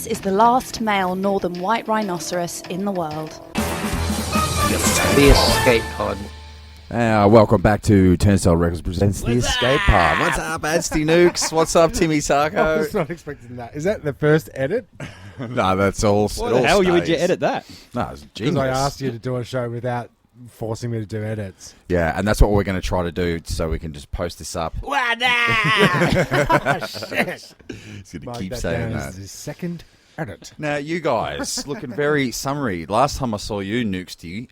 is the last male northern white rhinoceros in the world. The Escape Pod. Welcome back to Turnstile Records presents The Escape Pod. What's up, Ads Nukes? What's up, Timmy I Sarko? was not expecting that. Is that the first edit? No, that's all. What the hell would you edit that? No, it's Because genius. I asked you to do a show without forcing me to do edits. Yeah, and that's what we're going to try to do so we can just post this up. Shit. He's going to Mark keep that saying down that. as the second edit. Now, you guys, looking very summary. Last time I saw you, Nukesty,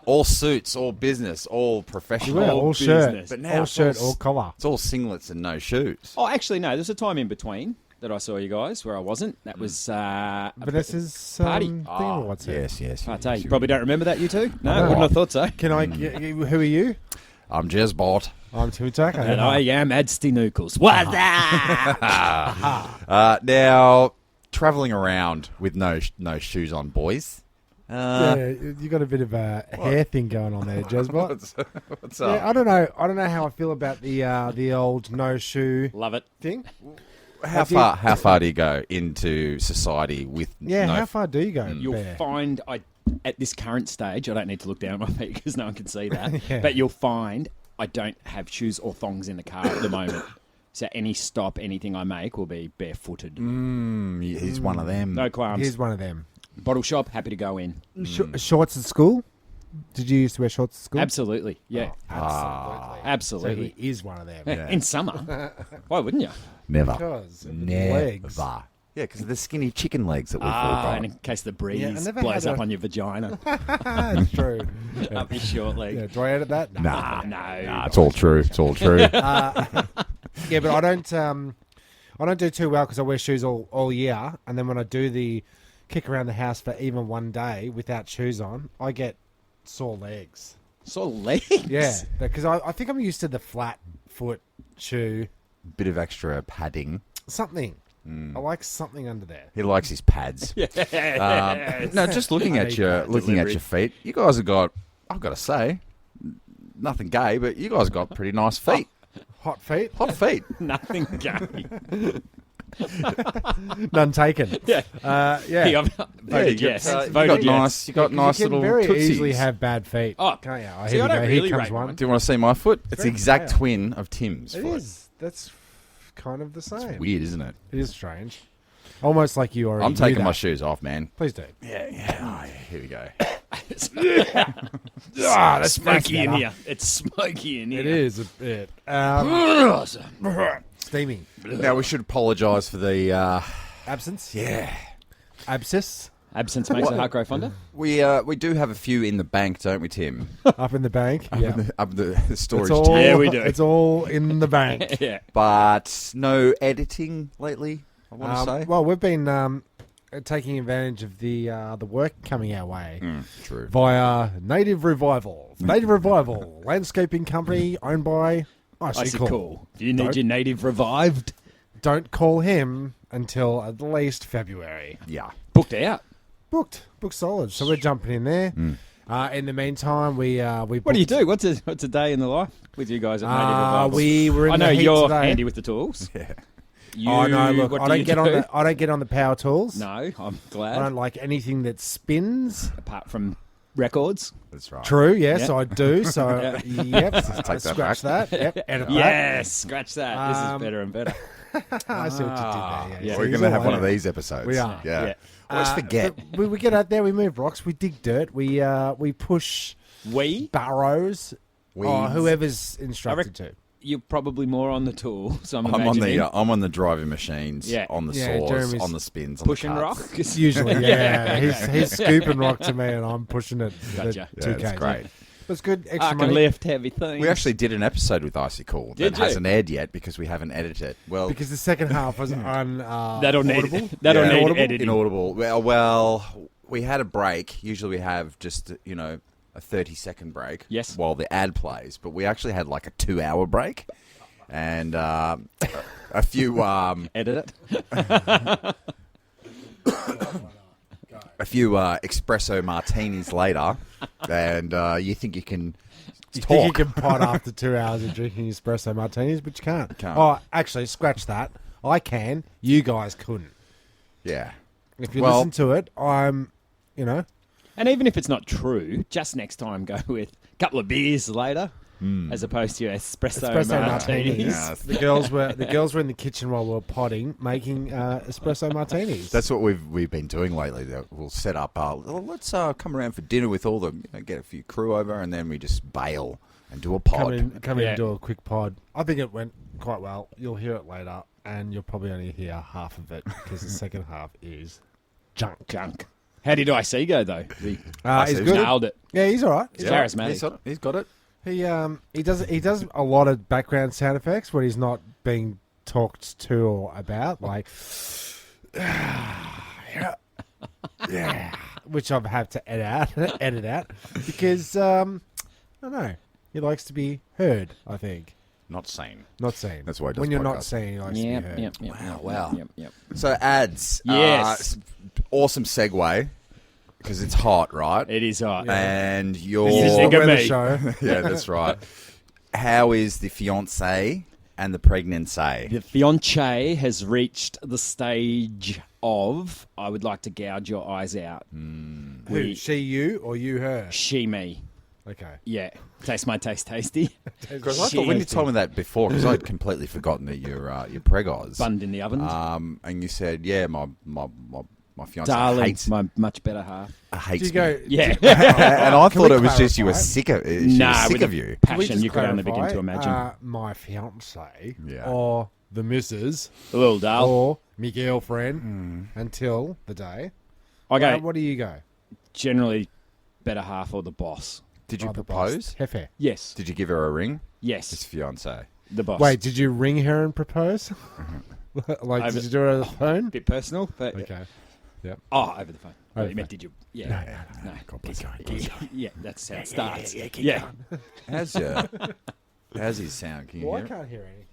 all suits, all business, all professional. Yeah, all shirt. business. But now All it's shirt, all all collar. It's all singlets and no shoes. Oh, actually, no. There's a time in between that I saw you guys where I wasn't. That was Vanessa's party. thing or what's it? Yes. Partey. You probably don't remember that, you two? No, No. wouldn't have thought so. Can I? Who are you? I'm Jezbot. I'm Timmy Tucker. And I am Ads Timmy What's that? Now, travelling around with no shoes on, boys. Yeah, you got a bit of a hair thing going on there, Jezbot. What's up? Yeah, I don't know how I feel about the old no shoe Love it. thing. How far do you go into society with Yeah, no how far do you go? You'll Bear? find, at this current stage, I don't need to look down at my feet because no one can see that, Yeah. but you'll find I don't have shoes or thongs in the car at the moment. So any stop, anything I make will be barefooted. He's one of them. No qualms. Here's one of them. Bottle shop, happy to go in. Shorts at school? Did you used to wear shorts at school? Absolutely. Yeah. Absolutely. Absolutely. So he is one of them. Yeah. In summer. Why wouldn't you? Never. Because of the Never. legs. Yeah, because of the skinny chicken legs that we've all And in got. case the Yeah, I breeze never blows had up a- on your vagina. That's true. Up your short leg. Yeah, do I edit that? Nah, No. it's all true. It's all true. Yeah, but I don't do too well because I wear shoes all year, and then when I do the kick around the house for even one day without shoes on, I get sore legs. Sore legs? Yeah, because I think I'm used to the flat foot shoe. Bit of extra padding. Something. I like something under there. He likes his pads. No, just looking at your feet, you guys have got. I've got to say, nothing gay, but you guys have got pretty nice feet. Hot feet? Hot feet. Nothing gay. None taken. Yeah. Yeah. Voted you yes. got, Voted you got yes. nice. You got nice you can little very tootsies. easily have bad feet. Oh, Can't you? see, I don't Here really comes rate one. mine. Do you want to see my foot? It's the very exact fair. twin of Tim's It foot. is. That's kind of the same. Weird, isn't it? It is strange. Almost like you already I'm knew taking that. my shoes off, man. Please do. Yeah. Oh, here we go. That's smoky in here. It's smoky in here. It is a bit. Steamy. Now we should apologise for the. Absence? Yeah. Abscess? Absence makes the heart grow fonder. We do have a few in the bank, don't we, Tim? Up in the bank? Yeah. Up the storage It's all, tank. Yeah, we do. It's all in the bank. Yeah. But no editing lately, I want to say. Well, we've been taking advantage of the work coming our way True. via Native Revival. Native Revival, landscaping company owned by Icicle. Cool. Do you need Don't- your native revived? Don't call him until at least February. Yeah. Booked out. Booked solid. So we're jumping in there. In the meantime, we What do you do? What's a day in the life with you guys at Native Revival? We were in I know the heat you're today. handy with the tools. Yeah. You, Oh no! Look, what I do don't you get do? I don't get on the power tools. No, I'm I glad. don't like anything that spins. Apart from records. That's right. True. Yes, Yeah. I do. So yep, I that scratch back. that. Yep, edit Yes, scratch that. This is Um, better and better. that. I see what you did there. Yeah, Yeah. So We're he's going to all have one over of it. these episodes. We are. Yeah. Yeah. Always forget. but we get out there, we move rocks, we dig dirt, we push We? barrows. Weeds. Or whoever's instructed to. You're probably more on the tools. I'm I'm imagining. I'm on the driving machines, Yeah. on the Yeah, saws, Jeremy's on the spins, on Pushing the rock. cuts. Usually, yeah. He's scooping rock to me, and I'm pushing it. Gotcha. The 2Ks. Yeah, it's great. But it's good. I Extra can money. lift heavy things. We actually did an episode with Icicle Did that you? hasn't aired yet because we haven't edited it. Well, Because the second half was That'll audible. need that'll Yeah. need Inaudible? editing. inaudible. Well, we had a break. Usually we have just, a 30-second break. Yes. While the ad plays. But we actually had like a 2-hour break. And a few Edit it. espresso martinis later, and you think you can You talk. think you can pot after 2 hours of drinking espresso martinis, but you can't. Can't. Oh, actually, scratch that. I can. You guys couldn't. Yeah. If you Well- listen to it, I'm, you know, And even if it's not true, just next time go with a couple of beers later, as opposed to espresso martinis. Yeah. The girls were in the kitchen while we were potting, making espresso martinis. That's what we've been doing lately. That we'll set up. Let's come around for dinner with all the get a few crew over, and then we just bail and do a pod. Come in Yeah. and do a quick pod. I think it went quite well. You'll hear it later, and you'll probably only hear half of it because the second half is junk. How did IC go, though? He's he's good. Nailed it. Yeah, he's all right. He's charismatic. He's got it. He does a lot of background sound effects when he's not being talked to or about, like yeah, which I've had to edit out because I don't know. He likes to be heard. I think Not seen. not seen. That's why he does when you're not podcasts. seen, he likes to be heard. Wow. Yep. So ads. Yes. Awesome segue because it's hot, right? It is hot. And This is you're Think of Weather me. show. yeah, that's right. How is the fiance and the pregnancy? The fiance has reached the stage of, I would like to gouge your eyes out. Who? She, you, or you, her? She, me. Okay. Yeah. Taste my taste tasty. Because I thought when you told me that before, because I'd completely forgotten that you're pregos. Bunned in the oven. And you said, yeah, my fiance Darling, hates my much better half. hates Did you go? me. Yeah. And I Can thought we it was just you were clarify? sick of she Nah, was sick with of the you. Can we passion just you could only begin clarify, to imagine. my fiance, Yeah. or the missus, A little dull. or my girlfriend, until the day. Okay. What do you go? Generally, better half or the boss. Did you Oh, the boss. propose? Hefe. Yes. Did you give her a ring? His Yes. fiance. The boss. Wait, did you ring her and propose? Like, Over- did you do it over the phone? Bit personal, but Okay. oh, over the phone. Over You the meant phone. did you? Yeah. No. God, keep going. Yeah, that's how it starts. Yeah. How's his sound? Can you Well, I hear it? can't hear anything.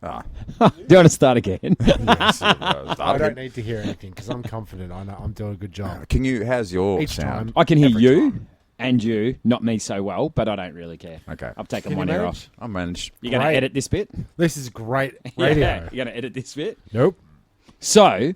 Ah. Do you want to start again? Yes, I don't need to hear anything because I'm confident. I know I'm doing a good job. Can you? How's your Each sound? time. I can hear Every you time. and you, not me so well, but I don't really care. Okay. I've taken Can one you ear manage? off. I managed. You're going to Great. edit this bit? This is great radio. Yeah, you're going to edit this bit? Nope. So,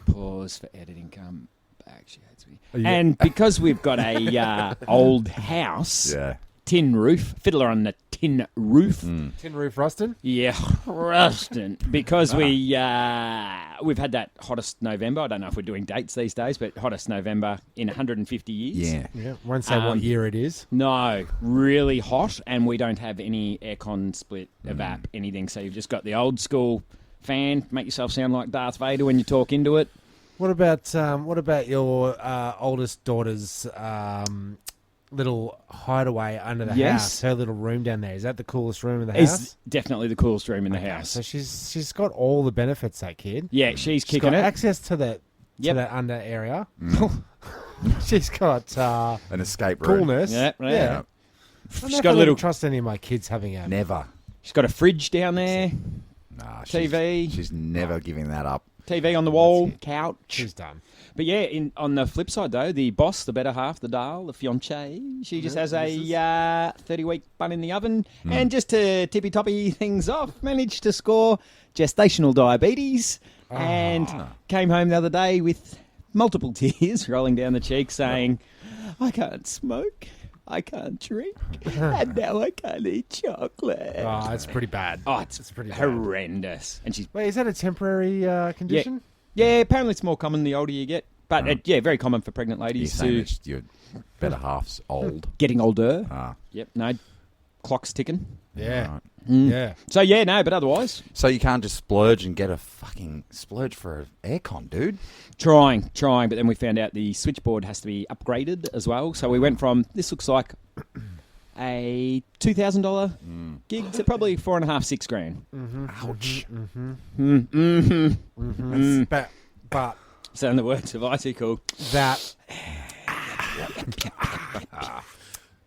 pause for editing. Come back. She hates me. Yeah. And because we've got a old house, Yeah. tin roof, fiddler on the tin roof. Tin roof Rustin. Yeah, Rustin. Because we've had that hottest November. I don't know if we're doing dates these days, but hottest November in 150 years. Yeah. Yeah. Won't say what year it is. No, really hot, and we don't have any aircon split, evap, anything. So you've just got the old school fan. Make yourself sound like Darth Vader when you talk into it. What about your oldest daughter's little hideaway under the Yes. house? Her little room down there. Is that the coolest room in the It's house? definitely the coolest room in the Okay, house. So she's got all the benefits. That kid. Yeah, she's She's kicking got it. access to that Yep. to that under area. She's got An escape room. coolness. Yeah, right. Yeah. She's got a little. Trust any of my kids having a Never. She's got a fridge down there. Nah, TV. She's never giving that up. TV on the wall, couch. She's done. But yeah, on the flip side though, the boss, the better half, the Dal, the fiance, she just has a 30-week bun in the oven, and just to tippy-toppy things off, managed to score gestational diabetes, and came home the other day with multiple tears rolling down the cheek, saying, "I can't smoke, I can't drink, and now I can't eat chocolate." Oh, it's pretty bad. Oh, it's pretty bad. horrendous, and she's Wait, is that a temporary condition? yeah. Apparently, it's more common the older you get, but very common for pregnant You're ladies saying to it's your better half's old. getting older. Ah. Yep, no, clock's ticking. Yeah. Right. Yeah. So yeah, no, but otherwise, So you can't just splurge and get a fucking splurge for an aircon, dude. trying, but then we found out the switchboard has to be upgraded as well. So we went from this looks like a $2,000 gig to probably $4,500-6,000. Ouch. But So in the words of Icicle, that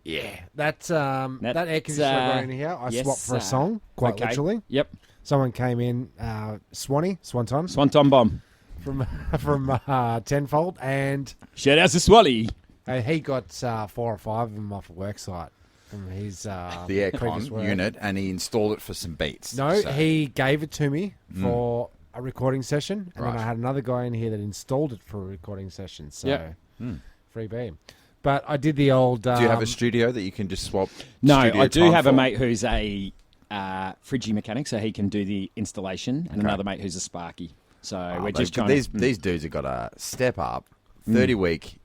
that air conditioner running in here, I yes, swapped for a song, quite okay. literally. Yep, Someone came in, Swanton, Swanton Bomb. from Tenfold, and Shout out to Swally. he got 4 or 5 of them off a work site from his The previous aircon work. unit, and he installed it for some beats. No, So- he gave it to me for a recording session, and then Right. I had another guy in here that installed it for a recording session. So Yeah. free beam. But I did the old. Do you have a studio that you can just swap? No, studio I do time have a for? mate who's a Friggy mechanic, so he can do the installation, and another mate who's a Sparky. So we're just trying these dudes have got to step up. 30-week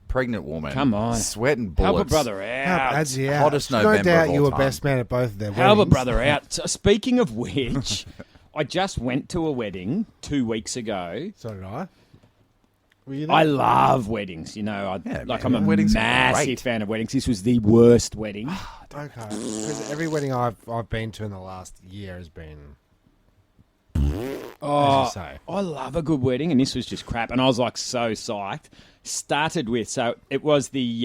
pregnant woman. Come on. Sweating bullets. help a brother out. Ads you out. Hottest No November doubt of you all were time. best man at both of their Help a weddings. brother out. So, speaking of which, I just went to a wedding 2 weeks ago. So did I. Were you there? I love weddings, you know. Yeah, I'm a weddings are massive great. fan of weddings. This was the worst wedding. Okay. Because every wedding I've been to in the last year has been. Oh, As you say. I love a good wedding, and this was just crap. And I was like so psyched. Started with, so it was the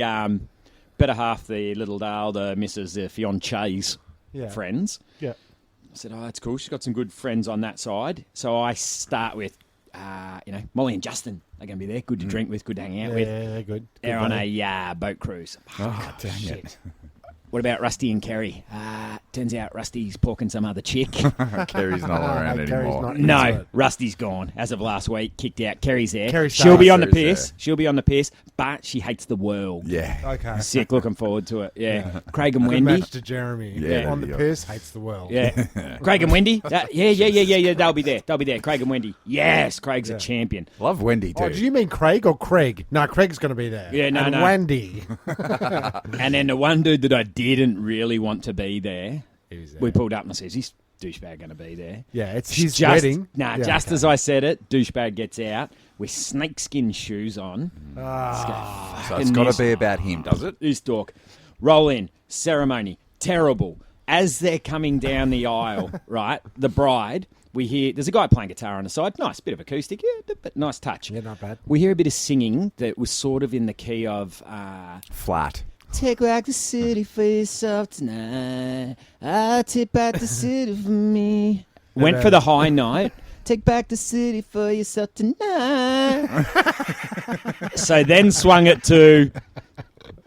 better half, the little Dale, the Mrs. The fiancés Yeah. friends. Yeah. I said, oh, that's cool. She's got some good friends on that side. So I start with, Molly and Justin are going to be there. Good to drink with, good to hang out Yeah, with. they're good. They're Good on buddy. a boat cruise. Oh, dang it. What about Rusty and Kerry? Turns out Rusty's porking some other chick. Kerry's not around Kerry's anymore. not- No, Into it. Rusty's gone as of last week. Kicked out. Kerry's there. Kerry She'll be Starr. on the Kerry's piss. there. She'll be on the piss, but she hates the world. Yeah. Okay. Sick. Looking forward to it. Yeah. Craig and Good Wendy. match to Jeremy. Yeah, On the yeah. piss, hates the world. Yeah. Craig and Wendy. Yeah. They'll be there. They'll be there. Craig and Wendy. Yes. Craig's a champion. Love Wendy, too. Oh, do you mean Craig or Craig? No, Craig's going to be there. Yeah, no, and no. Wendy. And then the one dude that I didn't really want to be there, He was there. we pulled up and I says, "This douchebag going to be there?" Yeah, it's his Just- wedding. Nah, Yeah, just okay. as I said it, douchebag gets out with snakeskin shoes on. So it's got to be about him, does it? This dork. Roll in. Ceremony. Terrible. As they're coming down the aisle, right, the bride, we hear, there's a guy playing guitar on the side. Nice bit of acoustic, yeah, but nice touch. Yeah, not bad. We hear a bit of singing that was sort of in the key of... Flat. Take back the city for yourself tonight. I'll take back the city for me. Went for the high note. Take back the city for yourself tonight. So then swung it to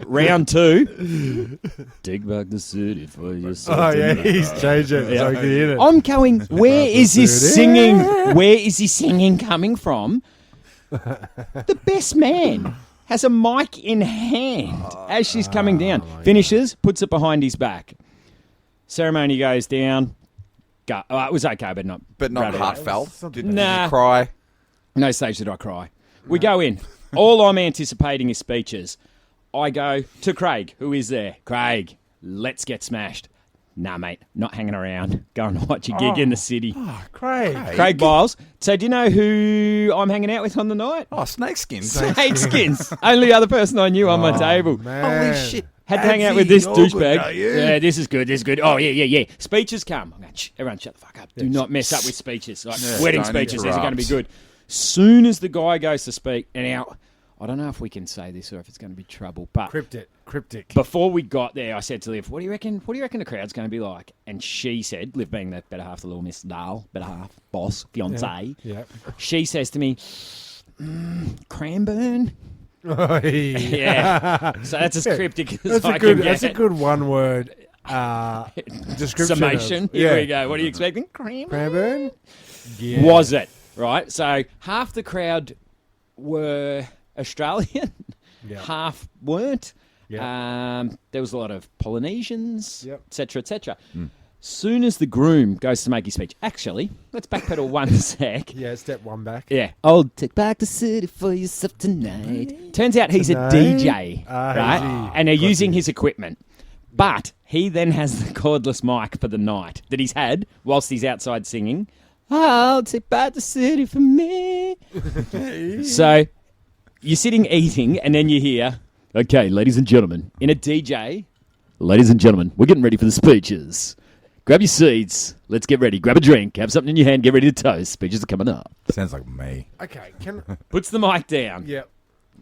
round 2. Take back the city for yourself Oh, yeah, tonight. he's changed it. So I can hear it. I'm going, where is this singing? Where is this singing coming from? The best man has a mic in hand as she's coming down. Finishes, puts it behind his back. Ceremony goes down. Go. Oh, it was okay, but not rowdy. heartfelt. Did Nah. you cry? No stage did I cry. We go in. All I'm anticipating is speeches. I go to Craig, who is there. Craig, let's get smashed. Nah, mate, not hanging around. Go and watch a gig in the city. Craig. Craig Biles. So do you know who I'm hanging out with on the night? Oh, snakeskins. Snakeskins. Only other person I knew on my table. Man. Holy shit. Had to hang out Adsy, with this you're good, douchebag. are you? Yeah, this is good. This is good. Oh, yeah. Speeches come. I'm going, shh, everyone shut the fuck up. Do not mess up with speeches. Like wedding don't speeches, these are going to be interrupt. good. Soon as the guy goes to speak, and now, I don't know if we can say this or if it's going to be trouble, but Cryptic. before we got there, I said to Liv, what do you reckon the crowd's going to be like? And she said, Liv being the better half, the little Miss Dale, better half, boss, fiancé, Yeah. she says to me, Cranburn? Oh, Yeah. So that's as cryptic as That's I a good. can That's get. a good one-word description. Summation. Of, Here we go. What are you expecting? Cranburn. Yeah. Was it, right? So half the crowd were Australian, Yeah. half weren't. Yeah. There was a lot of Polynesians, Yep. etc., etc. Soon as the groom goes to make his speech, actually, let's backpedal one sec. Yeah. Step one back. Yeah. I'll take back the city for yourself tonight. Turns out he's Tonight? a DJ, Ah, right? is he? And they're Of course using he his equipment. But he then has the cordless mic for the night that he's had whilst he's outside singing. I'll take back the city for me. So you're sitting eating and then you hear, okay, ladies and gentlemen, in a DJ, ladies and gentlemen, we're getting ready for the speeches. Grab your seats. Let's get ready. Grab a drink. Have something in your hand. Get ready to toast. Speeches are coming up. Sounds like me. Okay. Can. Puts the mic down. Yeah.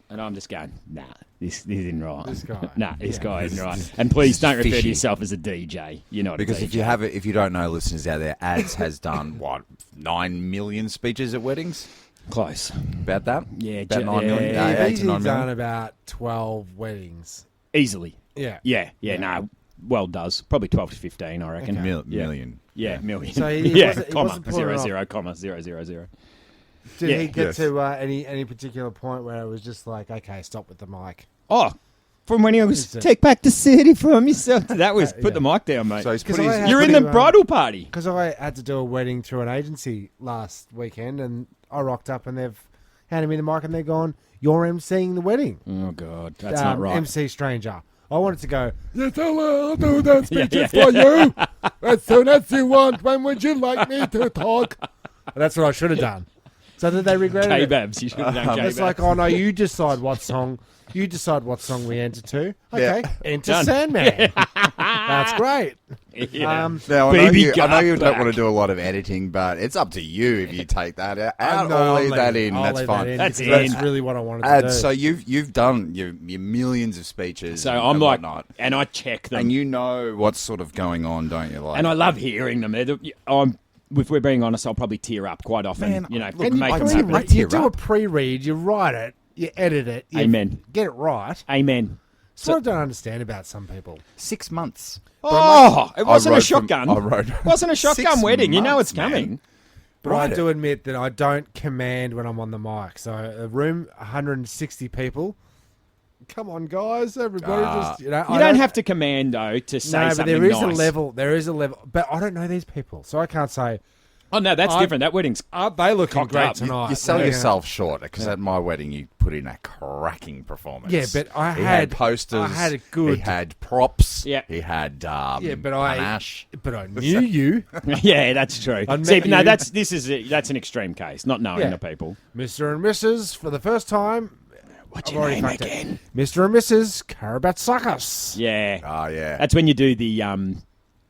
And I'm just going, nah, this isn't right. This guy. Nah, this Yeah. guy isn't right. And please don't refer to fishy. yourself as a DJ. You're not Because a DJ. if you don't know, listeners out there, Ads has done, 9 million speeches at weddings? Close. About that? Yeah, About ju- 9 million? yeah, Yeah, 8 He's to 9 done million. about 12 weddings. Easily. Yeah. Yeah, no, well does. Probably 12 to 15, I reckon. Okay. Million. Yeah, million. So he yeah, wasn't- he comma, wasn't pulling it 00, off. comma, 000. Did Yeah. he get Yes. to any particular point where it was just like, okay, stop with the mic? Oh, from when he was, Is it- take back the city from yourself. That was, put Yeah. the mic down, mate. So he's 'Cause put his, I had- You're in the bridal party. Because I had to do a wedding through an agency last weekend, and I rocked up, and they've handed me the mic, and they're gone, "You're emceeing the wedding." Oh, God, that's not right. MC Stranger. I wanted to go, Yes, hello, I'll do the speeches yeah. for you. As soon as you want, when would you like me to talk? and that's what I should have done. So that they regretted it. K-Babs. You should have done It's K-Babs. like, oh no, you decide what song. You decide what song we enter to. Okay, enter Done. Sandman. That's great. Yeah. now, Baby I know you got don't want back. to do a lot of editing, but it's up to you if you take that out No, or I'll leave that in. I'll That's leave fine. that in That's because in. That's really what I wanted to do. Ads, so you've done your millions of speeches. So and, I'm and like, whatnot. and I check them. And you know what's sort of going on, don't you? Like, And I love hearing them. If we're being honest, I'll probably tear up quite often. Man, you know, look, and make I them pre- happy. I you tear do a up. pre-read, you write it, you edit it, you Amen. get it right. Amen. So what I don't understand about some people. 6 months. Oh, it wasn't a wrote from- shotgun. I wrote- It wasn't a 6 shotgun wedding. You know months, it's coming. man. But Write I it. do admit that I don't command when I'm on the mic. So a room, 160 people. Come on, guys, everybody, just You don't have to command though to say No, but something there is a nice. level. There is a level. But I don't know these people, so I can't say. Oh no, that's I- different. That wedding's Aren't they looking Cocked great up. tonight? You sell Yeah. yourself short because at my wedding you put in a cracking performance. Yeah, but I he had- posters. I had a good- He had props. Yeah. He had Yeah, but I. panache. But I knew you, yeah, that's true. I met See, but no, you. that's an extreme case. Not knowing Yeah. the people. Mr. and Mrs. For the first time. What's I've your already name fucked it. again? Mr. and Mrs. Karabatsakis. Yeah, Oh yeah. that's when you do the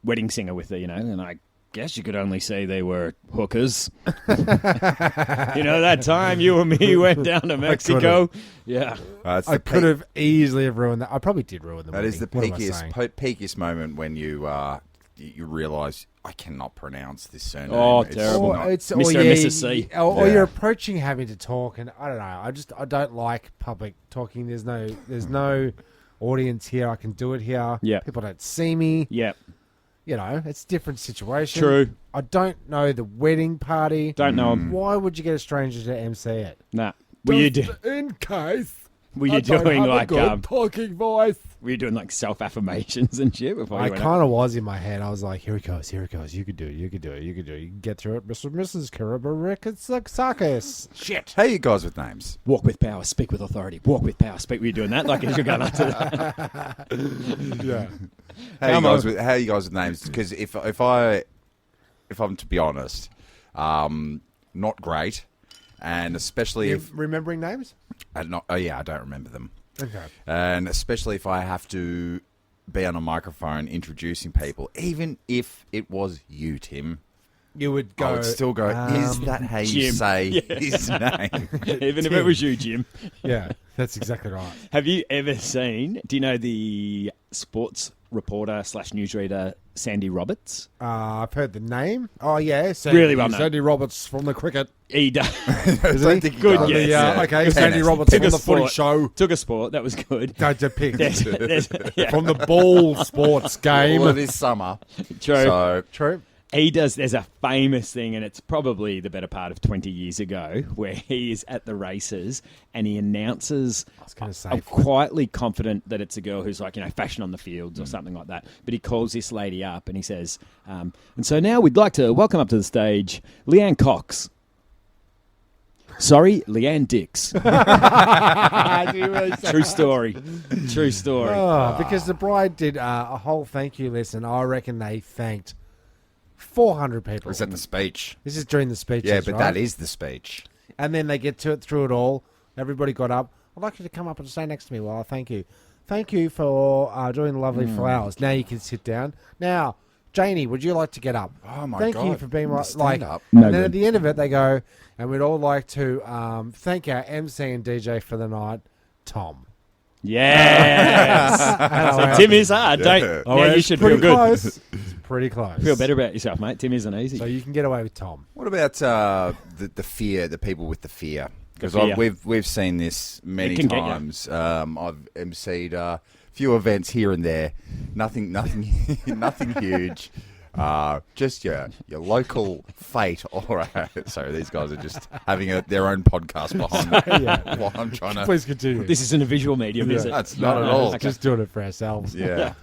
wedding singer with the and I guess you could only say they were hookers. That time you and me went down to Mexico. Yeah. It's I the could peak- have easily have ruined that. I probably did ruin the That wedding. is the What am I saying? peakiest moment when you realise I cannot pronounce this surname. Oh, It's terrible. not- It's, Mr. or and yeah, Mrs. C. Or Yeah. you're approaching having to talk, and I don't know. I don't like public talking. There's no audience here. I can do it here. Yeah. People don't see me. Yeah. It's a different situation. True. I don't know the wedding party. Don't know 'em. Why would you get a stranger to MC it? Nah. Were you In case were you I don't doing have a like good talking voice. were you doing like self affirmations and shit before I you went kind of was in my head. I was like, here it goes. You can do it. You can get through it. Mr. and Mrs. Karabatsakis. Shit. How are you guys with names? Walk with power, speak with authority. Walk with power, speak. Were you doing that? Like as you're going up to that? Yeah. How Come are on. you guys with names? Because if I'm to be honest, not great, and especially You if remembering names? I don't remember them, Okay. and especially if I have to be on a microphone introducing people, even if it was you, Tim. You would go. I would still go, is that how you Jim. say his name? Even if it was you, Jim. Yeah, that's exactly right. Have you ever seen? Do you know the sports reporter / newsreader Sandy Roberts? I've heard the name. Oh yeah, Sandy, Really well known. Sandy Roberts from the cricket. He does. Is I he? think he Good does. guess. Yeah. Okay, Sandy Tennis. Roberts Pick from a the footy sport. show. Took a sport. That was good. Go to pick Yeah, from the ball sports game. Well, it is summer, true. so True. He does. There's a famous thing, and it's probably the better part of 20 years ago, where he is at the races and he announces. I was going to say. I'm quietly confident that it's a girl who's like, fashion on the fields or something like that. But he calls this lady up and he says, and so now we'd like to welcome up to the stage Leanne Cox. Sorry, Leanne Dix. True story. True story. Because the bride did a whole thank you list, and I reckon they thanked 400 people. was that the speech? This is during the speeches, Yeah, but right? that is the speech. And then they get to it through it all. Everybody got up. I'd like you to come up and stay next to me while I thank you. Thank you for doing the lovely flowers. Now you can sit down. Now, Janie, would you like to get up? Oh my Thank god! you for being my Stand like. up. No and then good. at the end of it, they go, and we'd all like to thank our MC and DJ for the night, Tom. Yes. So Tim is hard. Yeah. Don't. Oh, Now you it's should pretty feel good. close. It's pretty close. Feel better about yourself, mate. Tim isn't easy. So you can get away with Tom. What about the fear? The people with the fear? Because fear. we've seen this many It can get you. times. I've emceed a few events here and there. Nothing, nothing huge. Just your local fate. Or sorry, these guys are just having their own podcast behind me while I'm trying to. Please continue. This isn't a visual medium, is it? That's not at all. It's just doing it for ourselves. Yeah.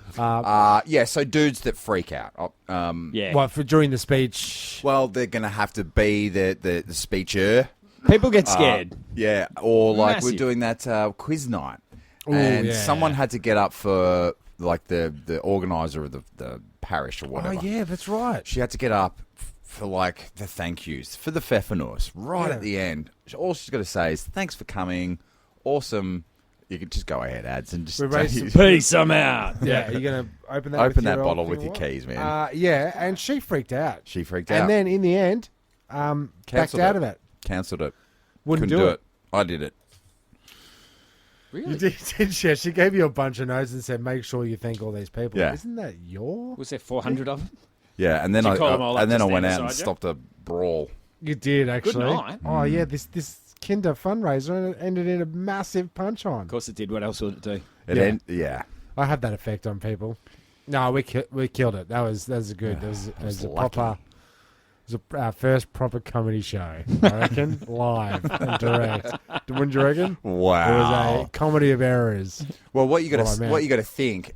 So dudes that freak out. Yeah. What, for during the speech? Well, they're going to have to be the speecher. People get scared. Yeah. Or like Massive. we're doing that quiz night. Ooh, And yeah. someone had to get up for like the organizer of the parish or Oh, whatever. yeah, that's right. She had to get up for like the thank yous for the Pfeffernuss right Yeah. at the end. All she's got to say is thanks for coming. Awesome. You can just go ahead, Ads, and just We raised Peace, I'm out. Yeah, you're going to open that open with that your bottle old with thing your or what? keys, man. Yeah, and she freaked out. She freaked And out. then in the end, backed Cancelled out it. of it. Cancelled it. Wouldn't Couldn't do do it. I did it. Really? You did, yeah. She gave you a bunch of notes and said, make sure you thank all these people. Yeah. Isn't that your... Was there 400 of them? Yeah, and then Did you call them all up I to went stand out and beside you? stopped a brawl. You did, actually. night. Oh, yeah, this Kinder fundraiser ended in a massive punch-on. Of course it did. What else would it do? Yeah. I had that effect on people. No, we killed it. That was good. That was a lucky. proper... It was our first proper comedy show, I reckon, live and direct. Wouldn't you reckon? Wow. It was a comedy of errors. Well, what you What I meant. got to think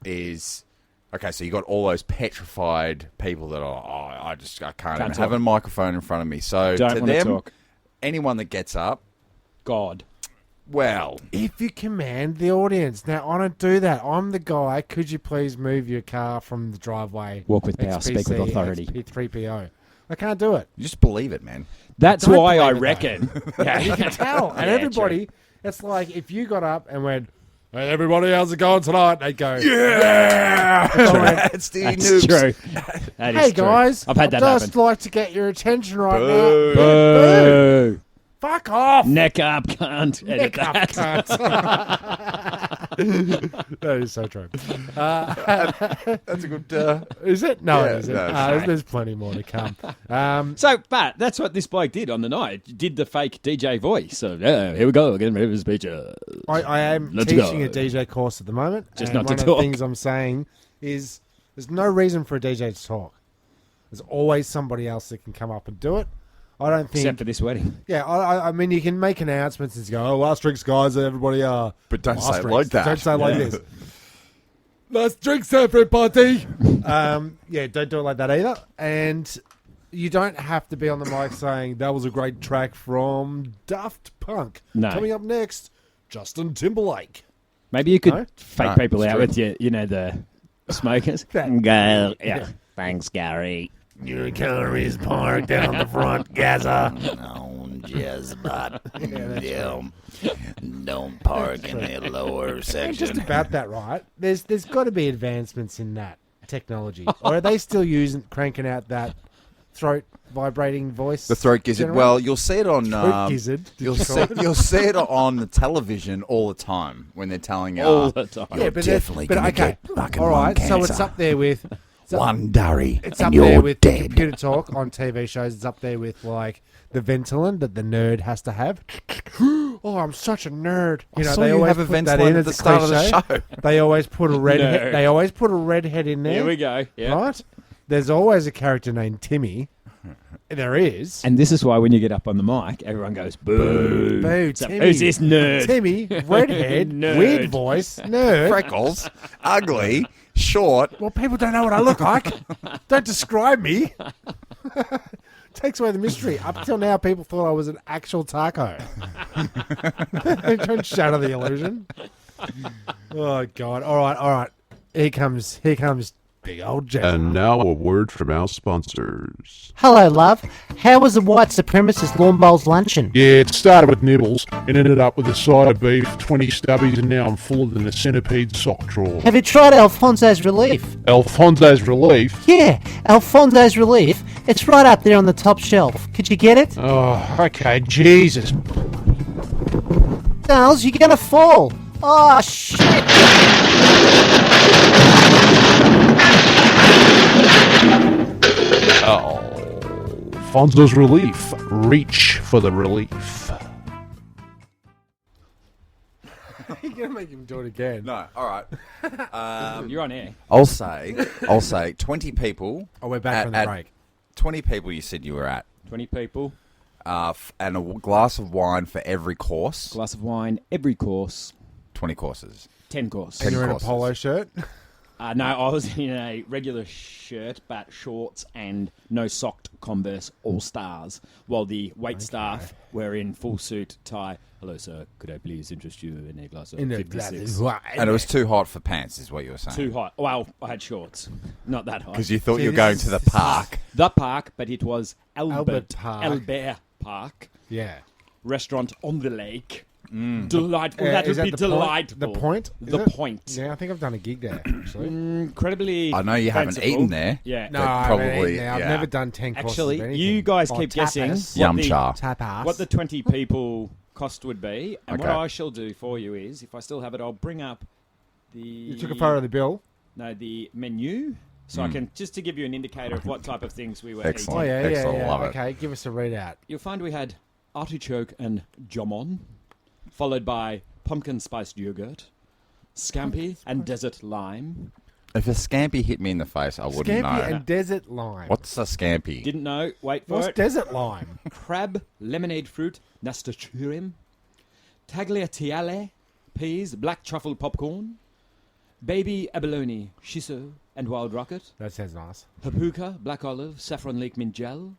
is, okay, so you got all those petrified people that are, I can't even talk. have a microphone in front of me. So Don't to want to them, talk. anyone that gets up, God. well, If you command the audience. Now, I don't do that. I'm the guy. Could you please move your car from the driveway? Walk with power, speak with authority. XP3PO. I can't do it. you just believe it, man. That's Don't why I believe it, reckon. You can tell. And Yeah, everybody, it's like if you got up and went, hey, everybody, how's it going tonight? They'd go, Yeah, that's the That's noobs. true. That is hey, true. guys. I've had that I'd just happen. like to get your attention right Boo. now. Boo. Boo. Fuck off. Neck up, cunt. Edit Neck up, that. cunt. That is so true. That's a good. Is it? No, Yeah, it isn't. no, it's There's plenty more to come. So, but that's what this bloke did on the night. Did the fake DJ voice. So, yeah, here we go. Getting ready for the speech. I am Let's teaching go. a DJ course at the moment. Just and not to one of talk. the things I'm saying is there's no reason for a DJ to talk. There's always somebody else that can come up and do it. I don't think... Except for this wedding. Yeah, I mean, you can make announcements and go, oh, last drinks, guys, everybody are... But don't last say it drinks. like that. Don't say it like this. Last drinks, everybody. Yeah, don't do it like that either. And you don't have to be on the mic saying, that was a great track from Daft Punk. No. Coming up next, Justin Timberlake. Maybe you could No? fake No, people it's out true. with the smokers. That- Yeah. Thanks, Gary. Your car is parked down the front, Gaza. No, Jezbot. Don't park in the lower And section. just about that, right? There's got to be advancements in that technology. Or are they still cranking out that throat vibrating voice? The throat gizzard. generator? Well, you'll see it on. Throat gizzard. did You'll you see, call it? you'll see it on the television all the time when they're telling you. All the time. Yeah, but definitely but gonna okay. get fucking All right, lung so it's cancer. up there with One durry, it's and up you're there with the dead. computer talk on TV shows. It's up there with like the Ventolin that the nerd has to have. Oh, I'm such a nerd. You know, saw they you always have a put that Ventolin in at as the a start of the cliche. show. They always put a redhead. Nerd. They always put a redhead in there. Here we go. Yeah. Right? There's always a character named Timmy. There is. And this is why when you get up on the mic, everyone goes, boo. Boo, So, Timmy. who's this nerd? Timmy, redhead, Nerd. weird voice, nerd. Freckles, ugly, short. Well, people don't know what I look like. Don't describe me. Takes away the mystery. Up till now, people thought I was an actual taco. Don't shatter the illusion. Oh, God. All right. Here comes big old Jeff. And now a word from our sponsors. Hello, love. How was the white supremacist lawn bowls luncheon? Yeah, it started with nibbles and ended up with a side of beef, 20 stubbies, and now I'm fuller than a centipede sock drawer. Have you tried Alfonso's Relief? Alfonso's Relief? Yeah, Alfonso's Relief. It's right up there on the top shelf. Could you get it? Oh, okay, Jesus. Charles, you're gonna fall. Oh, shit. Alfonso's Relief. Reach for the relief. You're going to make him do it again. No, all right. You're on air. I'll say 20 people. Oh, we're back from the break. 20 people you said you were at. 20 people. And a glass of wine for every course. Glass of wine, every course. 20 courses. 10 course. And you're in a courses. polo shirt? No, I was in a regular shirt, but shorts and no socked Converse All-Stars, while the wait staff were in full suit, tie. Hello, sir. Could I please interest you in a glass of 56? And it was too hot for pants, is what you were saying. Too hot. Well, I had shorts. Not that hot. Because you thought See, you were this going is- to the this is- park. The park, but it was Albert Park. Albert Park. Yeah. Restaurant on the lake. Delightful. That Is would be the point? delightful. The point? Is The it? point. Yeah, I think I've done a gig there, actually. Incredibly. I know you haven't fanciful. eaten there. Yeah. No, But I probably, haven't eaten there. I've yeah. never done 10 courses Actually, of anything. you guys Oh, keep guessing tapas. Yum what the, cha. Tapas. what the 20 people cost would be. And what Okay. I shall do for you is, if I still have it, I'll bring up the... You took a photo of the bill? No, the menu. So I can, just to give you an indicator of what type of things we were Excellent. Oh, eating. yeah, Excellent, yeah, yeah. love it. Okay, give us a readout. You'll find we had artichoke and jamon, followed by pumpkin spiced yogurt, scampi and desert lime. If a scampi hit me in the face, I wouldn't Scampi know. and desert lime. What's a scampi? Didn't know. Wait for What's it. desert lime? Crab, lemonade fruit, nasturtium, tagliatelle, peas, black truffle popcorn, baby abalone, shiso, and wild rocket, That sounds nice. paprika, black olive, saffron leek mint gel,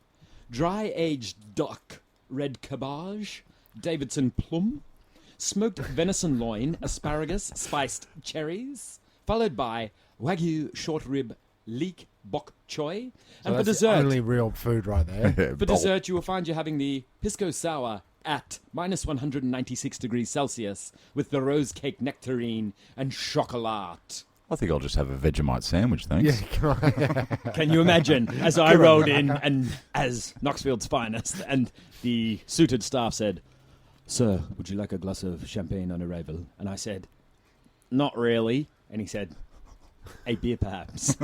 dry aged duck, red cabbage, Davidson plum, smoked venison loin, asparagus, spiced cherries, followed by wagyu short rib, leek bok choy, So and for that's the dessert. only real food right there. For dessert, you will find you're having the pisco sour at minus 196 degrees Celsius with the rose cake nectarine and chocolat. I think I'll just have a Vegemite sandwich, thanks. Yeah, come on. Can you imagine as I rolled in and as Knoxfield's finest and the suited staff said, "Sir, would you like a glass of champagne on arrival?" And I said, "Not really." And he said, "A beer perhaps."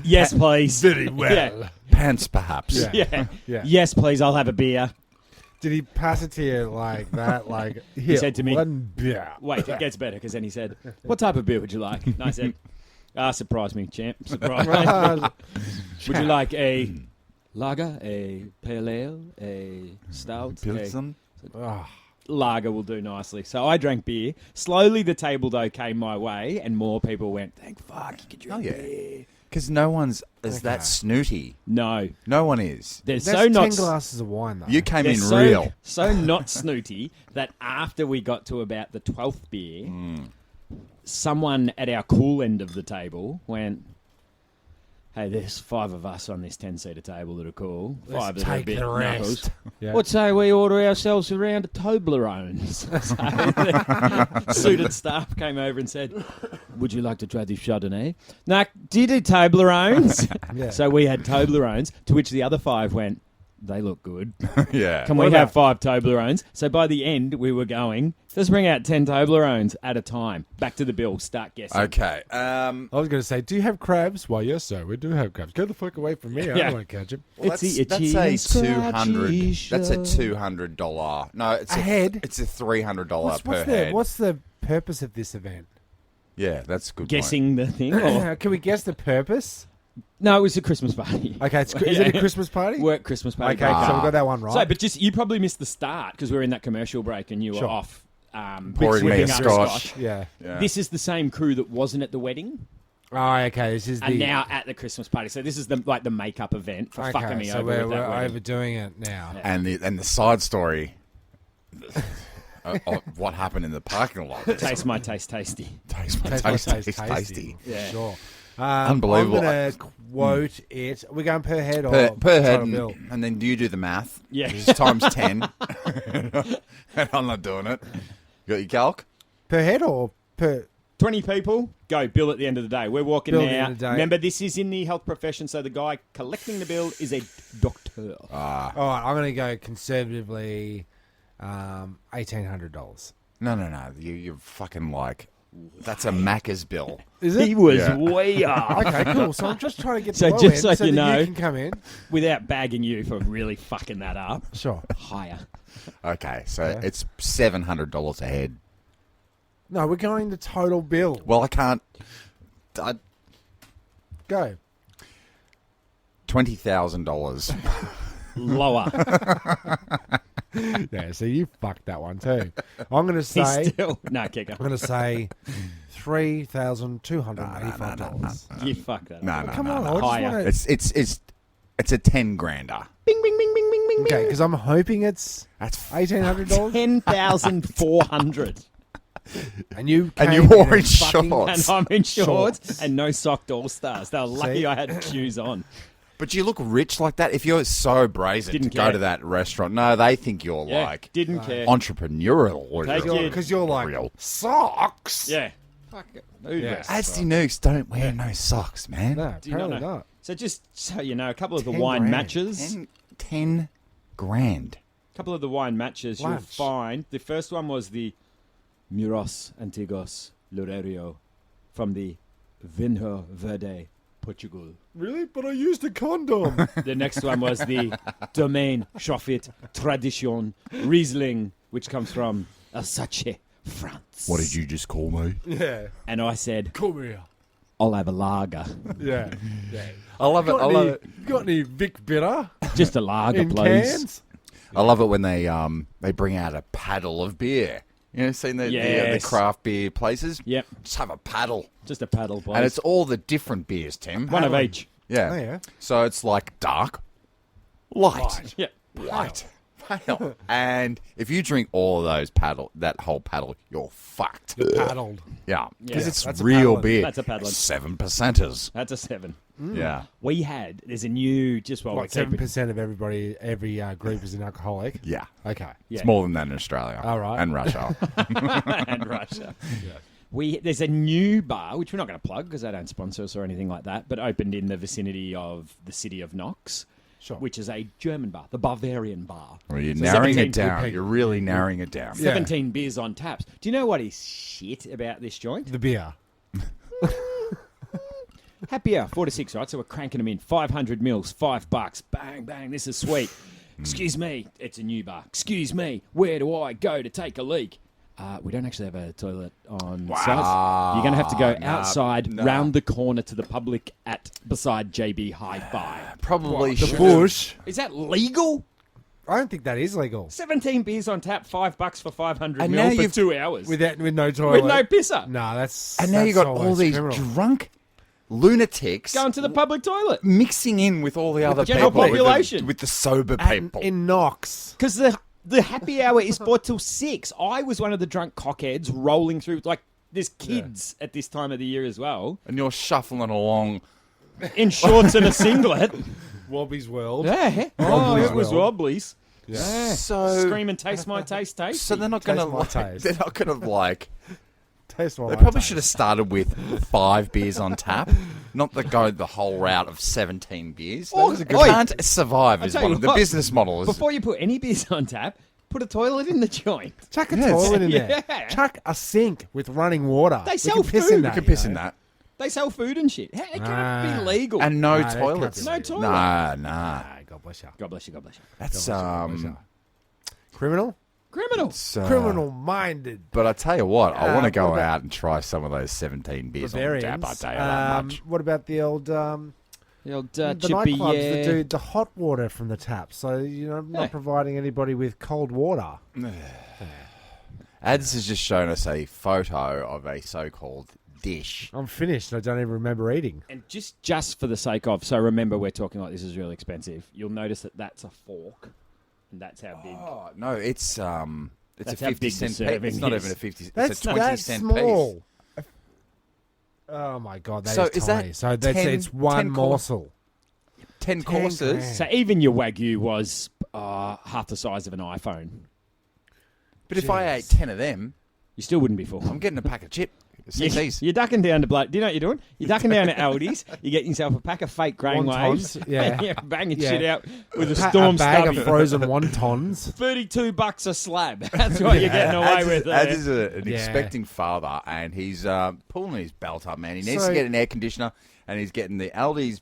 Yes, please. Very well. Yeah. Pants, perhaps. Yeah. Yeah. Yeah. Yes, please. I'll have a beer. Did he pass it to you like that? Like, here, said to me- one beer. Wait, it gets better because then he said, "What type of beer would you like?" And I said, surprise me, champ. Surprise me. Would you like a lager, a pale ale, a stout? Pilsen? Oh, Lager will do nicely. So I drank beer. Slowly the table, though, came my way and more people went, "Thank fuck, you could drink yeah. beer." Because no one's is Okay. that snooty. No. No one is. They're that's so 10 not... glasses of wine, though. You came They're in so, real. so not snooty that after we got to about the 12th beer, someone at our cool end of the table went, "Hey, there's 5 of us on this 10-seater table that are cool. 5 that are a take bit the rest." knuckles. Yeah. What say we order ourselves a round of Toblerones?" So the suited staff came over and said, "Would you like to try this Chardonnay?" "No, do you do Toblerones?" Yeah. So we had Toblerones, to which the other 5 went, "They look good. Yeah. Can What we have about- 5 Toblerones?" So by the end, we were going, let's bring out 10 Toblerones at a time. Back to the bill. Start guessing. Okay. I was going to say, do you have crabs? Well, yes, sir, we do have crabs. Go the fuck away from me. I Yeah. don't want to catch him. Well, It's that's, the that's itchy a and scratchy 200. That's a show. $200. No, it's A head? It's a $300 per What's head. what's the purpose of this event? Yeah, that's a good. Guessing the thing? Or... Can we guess the purpose? No, it was a Christmas party. Okay, is it a Christmas party? Work Christmas party. Okay, break so up. we got that one right. So, but just you probably missed the start because we were in that commercial break and you were Sure. off Pouring me a whipping up scotch. yeah. Yeah. This is the same crew that wasn't at the wedding Oh, okay. This is and the now at the Christmas party. So this is the the makeup event for fucking me so over we're, with that we're wedding. overdoing it now. Yeah. and the side story. Of what happened in the parking lot? Taste my taste tasty. Taste my Taste my taste, taste taste, tasty. Yeah. Sure. Unbelievable. I'm going to quote it. Are we going per head or Per head, total bill? and then do you do the math? Yeah. It's times 10. And I'm not doing it. You got your calc? Per head or per... 20 people, go bill at the end of the day. We're walking Bill at the now. end of the day. Remember, this is in the health profession, so the guy collecting the bill is a doctor. All right, I'm going to go conservatively $1,800. No. You're fucking like, that's a Macca's bill. Is it? He was Yeah. way up. Okay, cool. So I'm just trying to get So the low just end so so you that know- you can come in. Without bagging you for really fucking that up. Sure. Higher. Okay, so Yeah. it's $700 a head. No, we're going to total bill. Well, I can't. Go. $20,000. Lower. Yeah, so you fucked that one too. I'm going to say... Still. No, keep I'm going. going to say $3,285. You fuck that. No, up. no, Come no, on, no. I just Higher. want It's a 10 grander. Bing, bing, bing, bing, bing, bing. Okay, because I'm hoping it's That's $1,800. 10,400. And you wore came in in fucking- shorts. And I'm in shorts and no socked all-stars. They were lucky See? I had shoes on. But you look rich like that. If you're so brazen Didn't to go care. to that restaurant, no, they think you're Yeah, like didn't care. entrepreneurial. Or Take you're- it. Because you're like, Real. socks? Yeah. Fuck it. Who'd Yeah. rest? Ads Nukes don't wear no socks, man. No, Do you not apparently know? not. So just so you know, a couple of the 10 wine grand. matches. 10 grand. A couple of the wine matches you'll Lunch. find. The first one was the Muros Antigos Loureiro from the Vinho Verde, Portugal. Really? But I used a condom. The next one was the Domaine Chauffit Tradition Riesling, which comes from Alsace, France. What did you just call me? yeah. And I said, Come here. I'll have a lager. Yeah. Yeah. I love it. I love it. Got any Vic Bitter Just a lager, in please. cans? I love it when they bring out a paddle of beer. You know, seen the Yes. craft beer places? Yep. Just have a paddle. Just a paddle, please. And it's all the different beers, Tim. one of each. Yeah. Oh, yeah. So it's like dark, light, Yeah. white, pale. And if you drink all of those that whole paddle, you're fucked. Paddled. Yeah. Because Yeah. it's That's a real paddling. beer. That's a paddling. 7%ers. That's a 7. Yeah. There's a new, just while What, we're keeping 7% of every group is an alcoholic? Yeah. Okay. Yeah. It's more than that in Australia. All right. And Russia. and Russia. There's a new bar, which we're not going to plug because they don't sponsor us or anything like that, but opened in the vicinity of the city of Knox, Sure. which is a German bar, the Bavarian bar. Well, you're So narrowing 17 it down. peg. You're really narrowing it down. Yeah. 17 beers on taps. Do you know what is shit about this joint? The beer. Happy hour, 4 to 6, right? So we're cranking them in. 500 mils, $5. Bang, bang, this is sweet. Excuse me, it's a new bar. Excuse me, where do I go to take a leak? We don't actually have a toilet on site. You're going to have to go outside, round the corner to the public beside JB Hi-Fi. Probably The should. bush. Is that legal? I don't think that is legal. 17 beers on tap, $5 for 500 And now mil for you've- 2 hours. With no toilet. With no pisser. No, that's... And now you got that's all almost these criminal. drunk lunatics Going to the public toilet. mixing in with all the other general people. population. With the sober And people. in Knox. Because the happy hour is 4 till 6. I was one of the drunk cockheads rolling through, like, there's kids at this time of the year as well. And you're shuffling along. In shorts and a singlet. Wobby's World. Yeah. Oh, Wobblies it was well. Wobblies. Yeah. So, Screaming, taste my taste, taste. so they're not going to Taste my like. taste. They're not going to like. Taste one. They probably should have started with 5 beers on tap, not go the whole route of 17 beers. Oh, You oi. can't survive. I'll Is tell one you of the what, business model. Is, Before you put any beers on tap, put a toilet in the joint. Chuck a Yes. toilet in there. Yeah. Chuck a sink with running water. They We sell can piss food. in You that. you can piss know. in that. They sell food and shit. It can't Ah. be legal. And no Nah, that can't toilets. be No legal. toilet. Nah. Ah, God bless you. God bless you, God bless you. That's Criminal? Criminal. it's, Criminal-minded. But I tell you what, I want to go what about- out and try some of those 17 beers on Bavarians. tap. I tell you that much. What about the old... The old the chippy, nightclubs that do the hot water from the tap, so you're not Yeah. providing anybody with cold water. Ads has just shown us a photo of a so-called dish. I'm finished. I don't even remember eating. And just for the sake of, so remember we're talking like this is really expensive. You'll notice that that's a fork, and that's how big. Oh no, it's a That's how 50 big the cent piece. serving It's not is. even a 50. That's it's a 20 that cent small. Oh my god, So that is is tiny. that So that's 10 it's one 10 morsel. piece. 10 10 courses. grand. So even your Wagyu was half the size of an iPhone. But if I Jeez. ate 10 of them, You still wouldn't be full. I'm getting a pack of chip. CCs. You're ducking down to blood. Do you know what you're doing? You're ducking down to Aldi's. You're getting yourself a pack of fake grain waves. Wontons, yeah. You're banging Yeah. shit out with a A storm bag stubby. of frozen wontons. $32 a slab. That's what you're getting away with. Ads is an Yeah. expecting father, and he's pulling his belt up, man. He needs So- to get an air conditioner, and he's getting the Aldi's.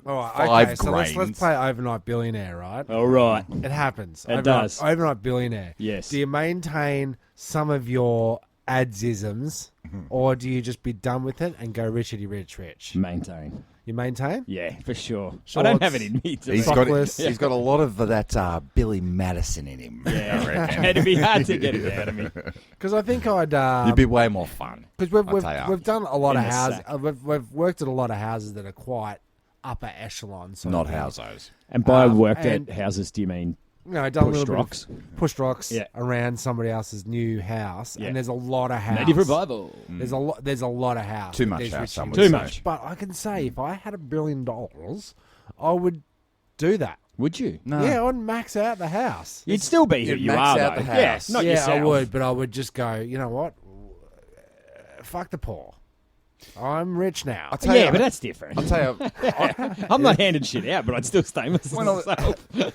All right, 5 okay, so let's grains. play overnight billionaire, right? All right. It happens. It does. Overnight billionaire. Yes. Do you maintain some of your adsisms, or do you just be done with it and go richity rich? Maintain. You maintain? Yeah, for sure. Shorts, I don't have it in me. He's got a lot of that Billy Madison in him. Yeah, I reckon. it'd be hard to get it out of me. Because I think I'd. You'd be way more fun. Because I'll tell you. we've done a lot In of the houses. sack. We've worked at a lot of houses that are quite upper echelon. So Not houses. And by worked and- at houses, do you mean No, I've done a pushed little rocks? bit of pushed rocks Yeah. around somebody else's new house, Yeah. and there's a lot of house. Native revival? There's a lot of house. Too much There's house, rich some would Too say. much. But I can say if I had $1 billion, I would do that. Would you? No. Yeah, I would max out the house. You'd still be who You'd you max are, out though. the Yeah, house. not yeah, yourself. I would, but I would just go, you know what? Fuck the poor. I'm rich now. I'll tell Yeah, you, but that's different. I'll tell you. I'm not handing shit out, but I'd still stay myself.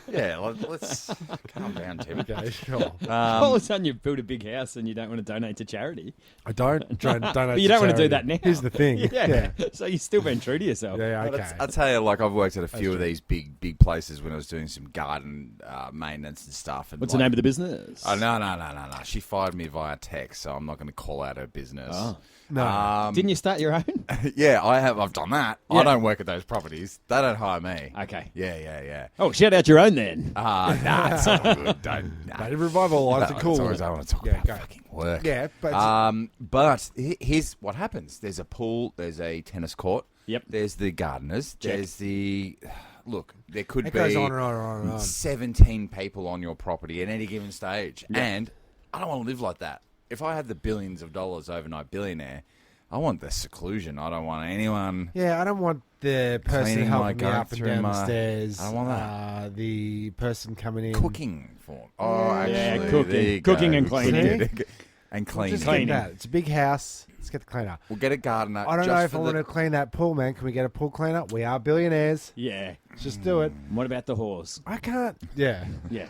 Yeah, let's calm down, Tim. Okay, sure. All of a sudden, you've built a big house and you don't want to donate to charity. I don't. But you don't want to do that now. Here's the thing. Yeah. So you've still been true to yourself. Yeah, But okay. I'll tell you, like I've worked at a few of these big places when I was doing some garden maintenance and stuff. And What's the name of the business? Oh, no. She fired me via text, so I'm not going to call out her business. Oh. No. Didn't you start your own? Yeah, I have. I've done that. Yeah. I don't work at those properties. They don't hire me. Okay. Yeah. Oh, shout out your own then. Nah, it's all good. Don't. Nah. Native revival. That's No, cool. it's always, I want to talk Yeah, about go. fucking work. Yeah, but But here's what happens. There's a pool. There's a tennis court. Yep. There's the gardeners. Check. There's the... Look, there could it be goes on and on and on and on. 17 people on your property at any given stage. Yeah. And I don't want to live like that. If I had the billions of dollars overnight billionaire, I want the seclusion. I don't want anyone... Yeah, I don't want the person Cleaning helping my me going up and through down the my- stairs. I don't want that. The person coming in. Cooking for... Oh, actually, Yeah, cooking. there you Cooking go. and cleaning. And We'll cleaning. just get Cleaning. that. It's a big house. Let's get the cleaner. We'll get a gardener. I don't just know if for I want to clean that pool, man. Can we get a pool cleaner? We are billionaires. Yeah. Let's just do it. What about the horse? I can't. Yeah, Yeah.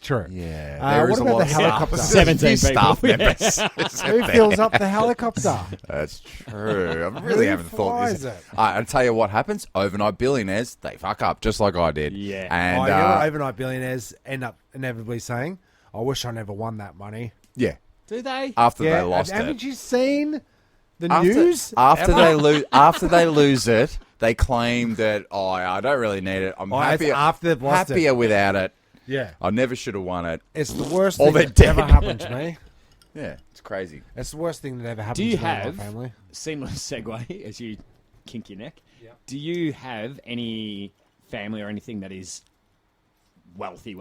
true. Yeah. What there is a about lot the of staff. helicopter? There's 17 a few staff people. members. Who fills up the helicopter? That's true. I really Who haven't thought flies this. it? I'll tell you what happens. Overnight billionaires, they fuck up just like I did. Yeah. And You know what overnight billionaires end up inevitably saying? I wish I never won that money. yeah, Do they? after Yeah, they lost haven't it. you seen the After, news? after they lose, after they lose it, they claim that I don't really need it. I'm Oh, it's happier after they've lost it. happier without it. Yeah, I never should have won it. it's the worst Or thing they're that dead. ever happened to me. Yeah, it's crazy. It's the worst thing that ever happened Do you to me and have my family. seamless segue as you kink your neck? Yep. Do you have any family or anything that is wealthy?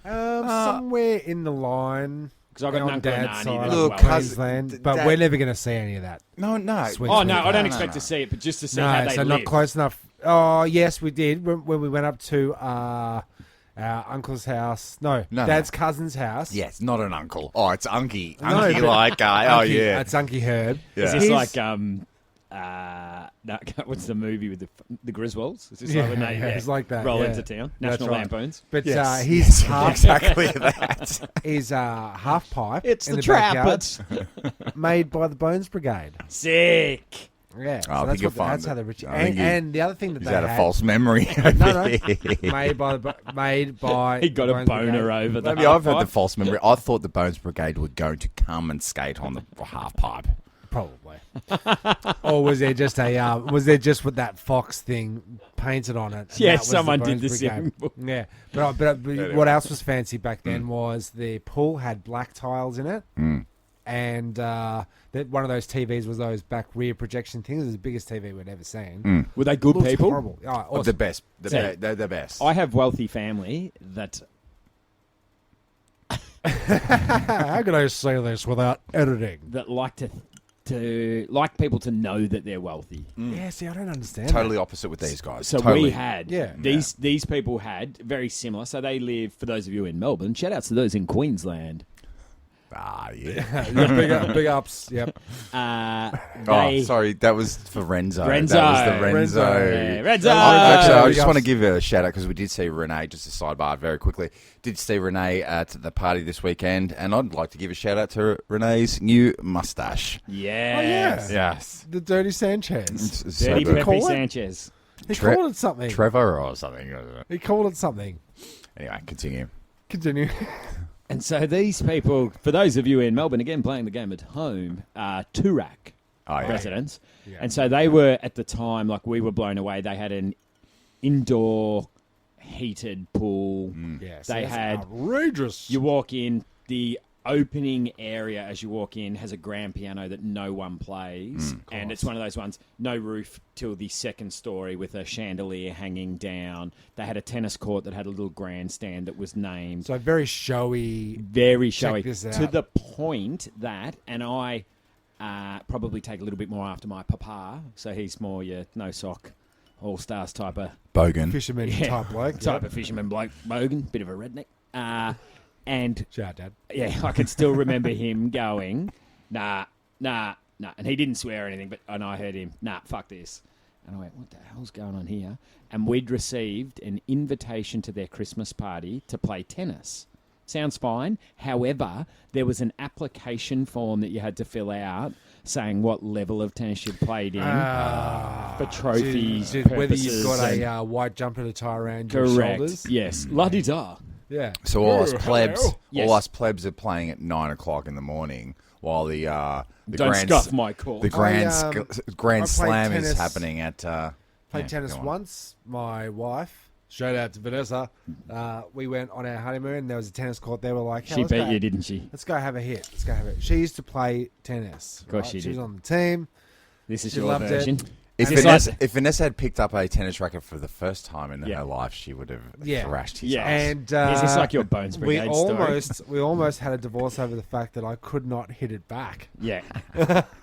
Somewhere in the line. Because I've got an on uncle and Dad's auntie side, that are Look, wealthy. Queensland, but Dad- we're never going to see any of that. No. Sweet. Oh no, I don't No, expect no. to see it, but just to see how No, they so live. not close enough. Oh, yes, we did when we went up to our uncle's house. No, No, Dad's cousin's house. Yeah, it's not an uncle. Oh, it's Unky. No, Unky but- like guy. Oh, Unky- yeah. It's Unky Herb. Yeah. Is this He's- like no, what's the movie with the Griswolds? Is this like when they it's like that. roll yeah. into town? That's National right. Lampoons. But Yes. he's half exactly that. he's half pipe. It's in the backyard, Trappers. made by the Bones Brigade. Sick. Yeah, I so think you'll find that's that- how the rich. I think And the other thing that He's they had a had, false memory. No, made by He got the a Bones boner Brigade. over the Maybe I've had half-pipe. the false memory. I thought the Bones Brigade were going to come and skate on the half pipe. Probably. Or was there just with that fox thing painted on it? and Yeah, that was the someone did Bones the Brigade? symbol. Yeah, but what else was fancy back then was the pool had black tiles in it, and that one of those TVs was those back rear projection things. It was the biggest TV we'd ever seen. Were they good Looks people? horrible. Oh, awesome. The best. Yeah. They're the best. I have wealthy family that How can I say this without editing? like to like people to know that they're wealthy. Yeah, see, I don't understand. Totally opposite with these guys. So totally. we had Yeah. these people had very similar. So they live, for those of you in Melbourne, shout outs to those in Queensland. Ah, yeah. that. big ups. Yep. Oh, They, sorry. That was for Renzo. Renzo. That was the Renzo. Yeah, Renzo. Actually, I Big just want to ups. give a shout out because we did see Renee, just a sidebar very quickly. Did see Renee at the party this weekend, and I'd like to give a shout out to Renee's new mustache. yes. Yes. The Dirty Sanchez. It's so Dirty good. Pepe Call it? Sanchez. He Tre- called it something. Trevor or something. He called it something. Anyway, continue. Continue. And so these people, for those of you in Melbourne, again playing the game at home, are Toorak residents. Yeah. And so they were, at the time, like we were blown away. They had an indoor heated pool. Yes, They that's had... outrageous. You walk in, the opening area as you walk in has a grand piano that no one plays. And it's one of those ones, no roof till the second story with a chandelier hanging down. They had a tennis court that had a little grandstand that was named. So very showy. Very showy. this out. To the point that, and I probably take a little bit more after my papa, so he's more your no-sock, all-stars type of... Bogan. Fisherman type bloke. Type of fisherman bloke, bogan, bit of a redneck. And... Shout out, Dad. Yeah, I can still remember him going, nah. And he didn't swear or anything, and I heard him, nah, fuck this. And I went, what the hell's going on here? And we'd received an invitation to their Christmas party to play tennis. Sounds fine. However, there was an application form that you had to fill out saying what level of tennis you'd played in for trophies, Whether purposes. you've got and- a white jumper to tie around your Correct. shoulders. Yes. La-di-da. Yeah. So all us plebs, Yes. all us plebs are playing at 9 o'clock in the morning while the Don't grand scuff my call. the grand I grand played slam is tennis- happening at. Played tennis go on. once. My wife, shout out to Vanessa, we went on our honeymoon. There was a tennis court there. We're like, hey, She let's beat go- you, didn't she? Let's go have a hit. She used to play tennis. Of course she She was did. on the team. This is She your loved it. version. If It's Vanessa had picked up a tennis racket for the first time in Yeah. her life, she would have Yeah. thrashed his Yeah. ass. And Is this like your Bones we Brigade story? we almost had a divorce over the fact that I could not hit it back. Yeah.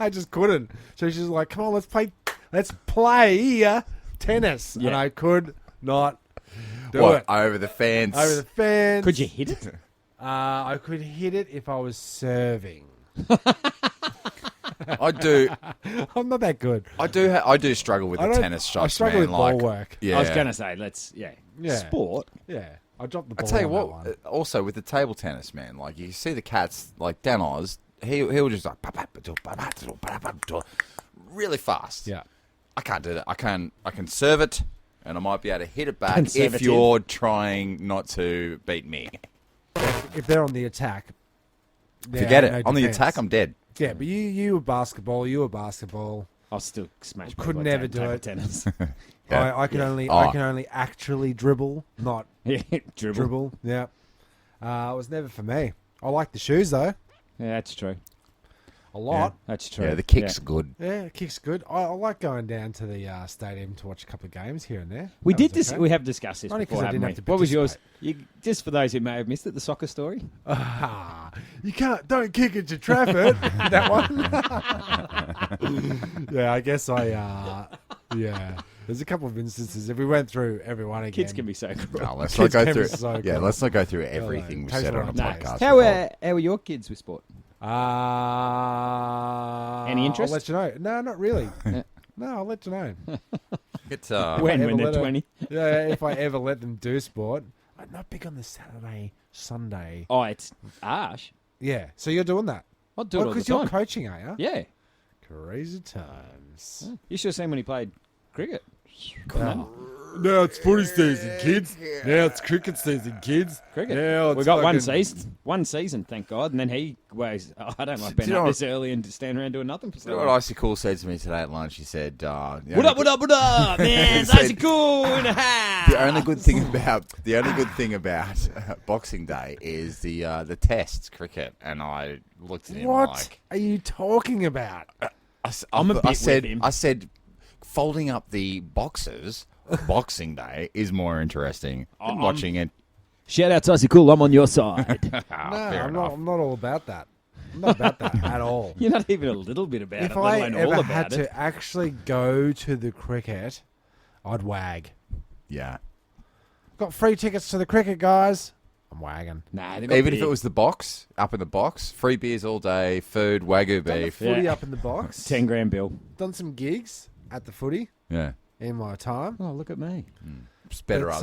I just couldn't. So she's like, "Come on, let's play tennis," Yeah. and I could not do What, it over the fence? over the fence. Could you hit it? I could hit it if I was serving. I do. I'm not that good. I do struggle with I the don't- tennis I shots, struggle man. with like, ball work. Yeah. I was going to say, Yeah. Sport. Yeah, I dropped the I ball. tell you on what. that one. Also, with the table tennis, man, like you see the cats, like Dan Oz, he'll just like really fast. Yeah. I can't do that. I can serve it, and I might be able to hit it back if Conservative. you're trying not to beat me. If they're on the attack, Forget it. no On the defense. attack, I'm dead. Yeah, but you were basketball. I'll still smash. Could people at never table do it. Tennis. Yeah. I can only Oh. I can only actually dribble, not Yeah, dribble. Yeah. It was never for me. I like the shoes though. Yeah, that's true. A lot. That's true. Yeah, the kick's good. Yeah, it kicks good. I like going down to the stadium to watch a couple of games here and there. We That did was this. okay. We have discussed this Only 'cause before, I haven't didn't we? have to What was yours? participate. Just for those who may have missed it, the soccer story. You don't kick it to Trafford. That one. Yeah, I guess yeah. There's a couple of instances. If we went through everyone again, Kids can be so cruel. No, let's Kids not go can be through. so Yeah, cool. let's not go through everything we Takes said a on a lot of podcast. How before. how are your kids with sport? Any interest? I'll let you know. No, not really. No, I'll let you know. It's, When ever they're let 20? Yeah, if I ever let them do sport. I'm not big on the Saturday, Sunday. Oh, it's Ash. Yeah, so you're doing that. I'll do it all the Because you're time. coaching, are you? Yeah. Crazy times. You should have seen when he played cricket. Now it's footy season, kids. Now it's cricket season, kids. Cricket. Now it's We got one fucking- season. One season, thank God. And then he goes, I don't like Do being you know up what- this early and stand around doing nothing for so You know what long. Icy Cool said to me today at lunch? He said, What up, what up, what up, man? It's Said- Icy Cool in the house. The only good thing about Boxing Day is the tests cricket." And I looked at him What like, are you talking about? I'm a bit I with said, him. I said, folding up the boxes. Boxing Day is more interesting than watching it. Shout out to Icy Cool, I'm on your side. No, fair I'm enough. not all about that. I'm not about that at all. You're not even a little bit about If it, let I alone ever all had about it. to actually go to the cricket, I'd wag. Yeah, Got free tickets to the cricket, guys. I'm wagging. Nah, they got even if big. it was the box, up in the box, free beers all day, food, wagyu Done the beef. footy Yeah. up in the box. 10 grand bill. Done some gigs at the footy Yeah, in my time. Oh, look at me. it's better It's, up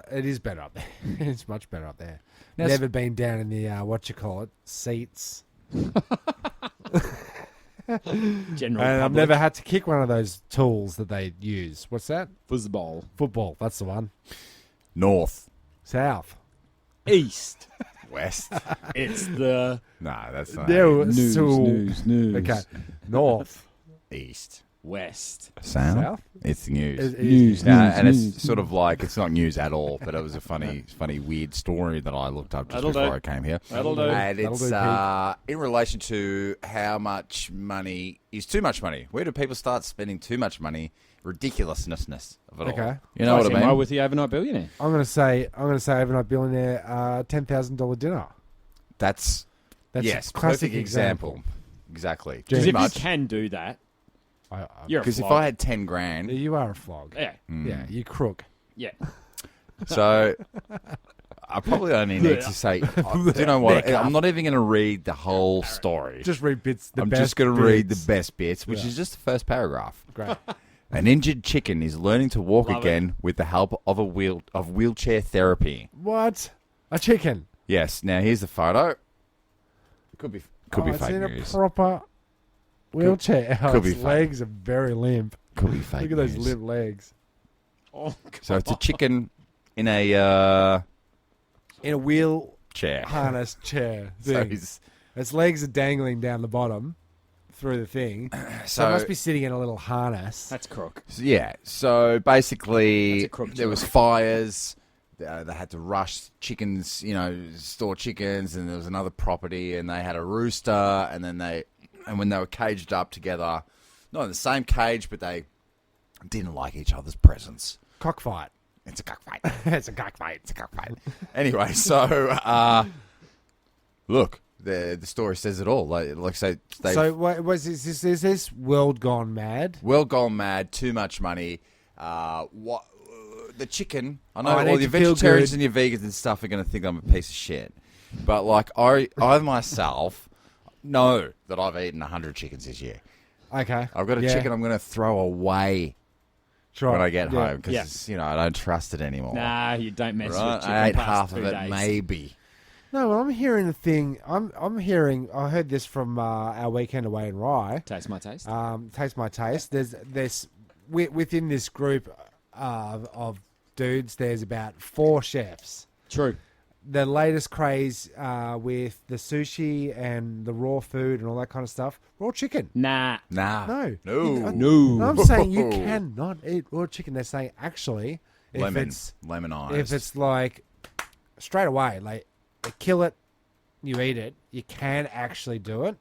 there. It is better up there. It's much better up there. Now, Never been down in the seats. General And I've public. never had to kick one of those tools that they use. What's that? Football. Football. That's the one. North. South. East. West. It's the No, that's not There news, so- news. Okay. North. East. West. South? It's news. News, And news. it's sort of like, it's not news at all, but it was a funny, weird story that I looked up just That'll before do. I came here. That'll do. And That'll it's do, in relation to how much money is too much money. Where do people start spending too much money? Ridiculousness of it all. Okay. You know what I Why mean? with the overnight billionaire? I'm gonna say overnight billionaire $10,000 dinner. That's That's yes, a classic perfect example. Exactly. Because Too if much. you can do that, I, you're a Because if flog. I had 10 grand, you are a flog. Yeah. Yeah, you crook. Yeah. so I probably only need to say, do you know what? I'm not even going to read the whole story. Just read bits. I'm just going to read the best bits, which is just the first paragraph. Great. An injured chicken is learning to walk Love again with the help of wheelchair therapy. What? A chicken? Yes. Now here's the photo. It could be It's fake in news. a proper wheelchair. could be Its fake. legs are very limp. Could be fake Look at those news. limp legs. Oh, So it's a chicken in a In a wheel chair. harness chair So thing. he's Its legs are dangling down the bottom through the thing. So it must be sitting in a little harness. that's crook. yeah. So basically, That's a crook there was job. fires. They had to rush chickens, store chickens, and there was another property, and they had a rooster, and when they were caged up together, not in the same cage, but they didn't like each other's presence. Cockfight. It's a cockfight. It's a cockfight. It's a cockfight. Anyway, so look, the story says it all. Like say, So what was this? Is this world gone mad? well gone mad, too much money. What the chicken? I know I all need your to feel vegetarians good. and your vegans and stuff are going to think I'm a piece of shit. But like I myself know that I've eaten 100 chickens this year. Okay. I've got a Yeah. chicken I'm going to throw away Try. when I get Yeah. home because I don't trust it anymore. Nah, you don't mess Right? with chicken I ate past half 2 of it, days. maybe. No, well, I'm hearing the thing. I'm hearing. I heard this from our weekend away in Rye. Taste my taste. Taste my taste. There's within this group of dudes. There's about 4 chefs. True. The latest craze with the sushi and the raw food and all that kind of stuff. Raw chicken. Nah. Nah. No. No. No. I'm saying you cannot eat raw chicken. They're saying actually, if Lemon eyes. if it's like straight away, like they kill it, you eat it. You can actually do it.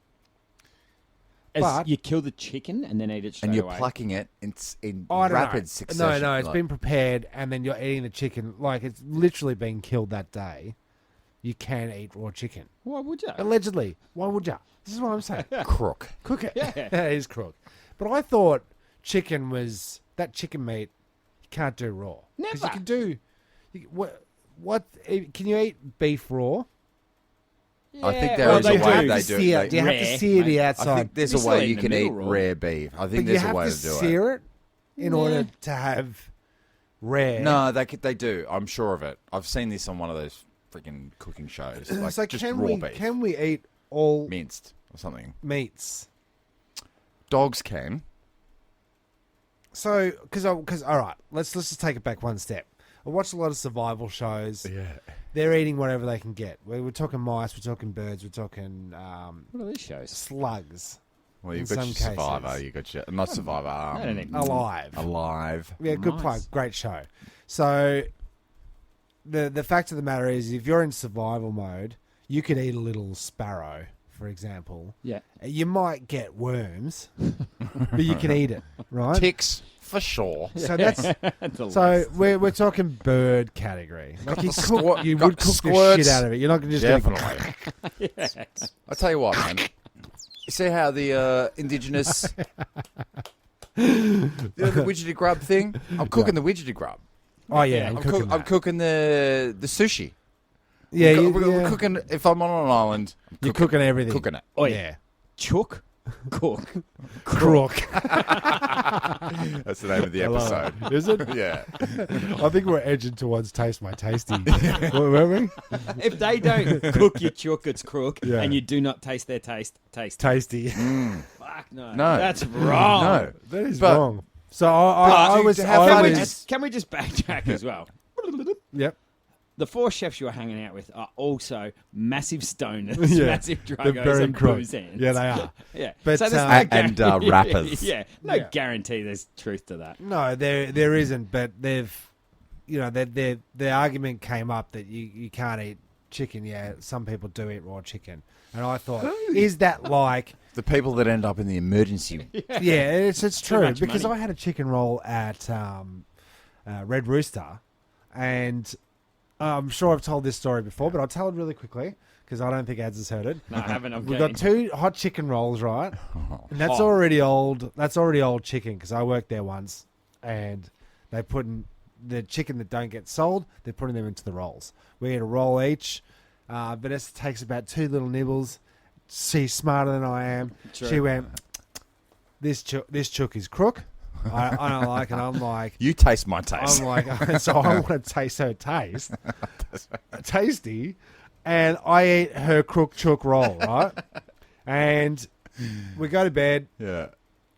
As But- you kill the chicken and then eat it straight and you're away. plucking it in I don't rapid know. succession. No, it's like- been prepared, and then you're eating the chicken like it's literally been killed that day. You can eat raw chicken. Why would you? Allegedly. Why would you? This is what I'm saying. crook. Cook it. Yeah. It is crook. But I thought chicken was that chicken meat you can't do raw. Because you Never. can do what can you eat beef raw? I think Yeah, there well, is they a way do. they sear, do. do you They, have Rare, to sear the mate. I outside? think there's You a still way eat you the can eat middle raw. rare beef. I but think you there's a have way to to do it. sear it in order to have rare. No, they do. I'm sure of it. I've seen this on one of those freaking cooking shows. Like so just can raw we beef, can we eat all minced or something. meats? Dogs can. So because all right, let's just take it back one step. I watch a lot of survival shows. Yeah. They're eating whatever they can get. We're talking mice, we're talking birds, we're talking What are these shows? slugs. Well, you've In got your some Survivor. cases. You got your not Survivor. I don't even- Alive. Alive. Yeah, good Nice. plug. Great show. So the fact of the matter is, if you're in survival mode, you could eat a little sparrow, for example. Yeah. You might get worms, but you can eat it, right? Ticks for sure. So that's so we're talking bird category. Like you squirt- you got would cook the squirts. shit out of it. You're not going to just Definitely. I tell you what, man. You see how the indigenous the widgety grub thing? I'm cooking the widgety grub. Oh yeah, I'm that. cooking the sushi. Yeah, We're cooking. If I'm on an island, I'm you're cooking everything. cooking it. Oh, yeah. Chook. Cook. Crook. That's the name of the episode. Is it? Yeah. I think we're edging towards Taste My Tasty. Were we? If they don't cook your chook, it's crook, Yeah. and you do not taste their taste. Tasty. Fuck no. No. That's wrong. No. That is But- wrong. So I But was. how I far Can we, is- was just, can we just backtrack as well? yep. the 4 chefs you were hanging out with are also massive stoners, Yeah. massive They're druggers, very and crook. booze hands. Yeah, they are. Yeah, But, so there's no and guarantee- rappers. Yeah, no Yeah. guarantee there's truth to that. No, there isn't. But they've, the argument came up that you can't eat chicken. Yeah, some people do eat raw chicken, and I thought, is that like? The people that end up in the emergency. Yeah, it's true much because money. I had a chicken roll at Red Rooster, and I'm sure I've told this story before, but I'll tell it really quickly because I don't think Ads has heard it. No, I haven't. We've got 2 hot chicken rolls, right? And that's already old. That's already old chicken because I worked there once, and they put in the chicken that don't get sold. They're putting them into the rolls. We eat a roll each. Vanessa takes about 2 little nibbles. She's smarter than I am. True. She went, this chook is crook. I don't like it. I'm like, You taste my taste. I'm like, so I want to taste her taste. Tasty. And I eat her crook chook roll, right? And we go to bed. Yeah.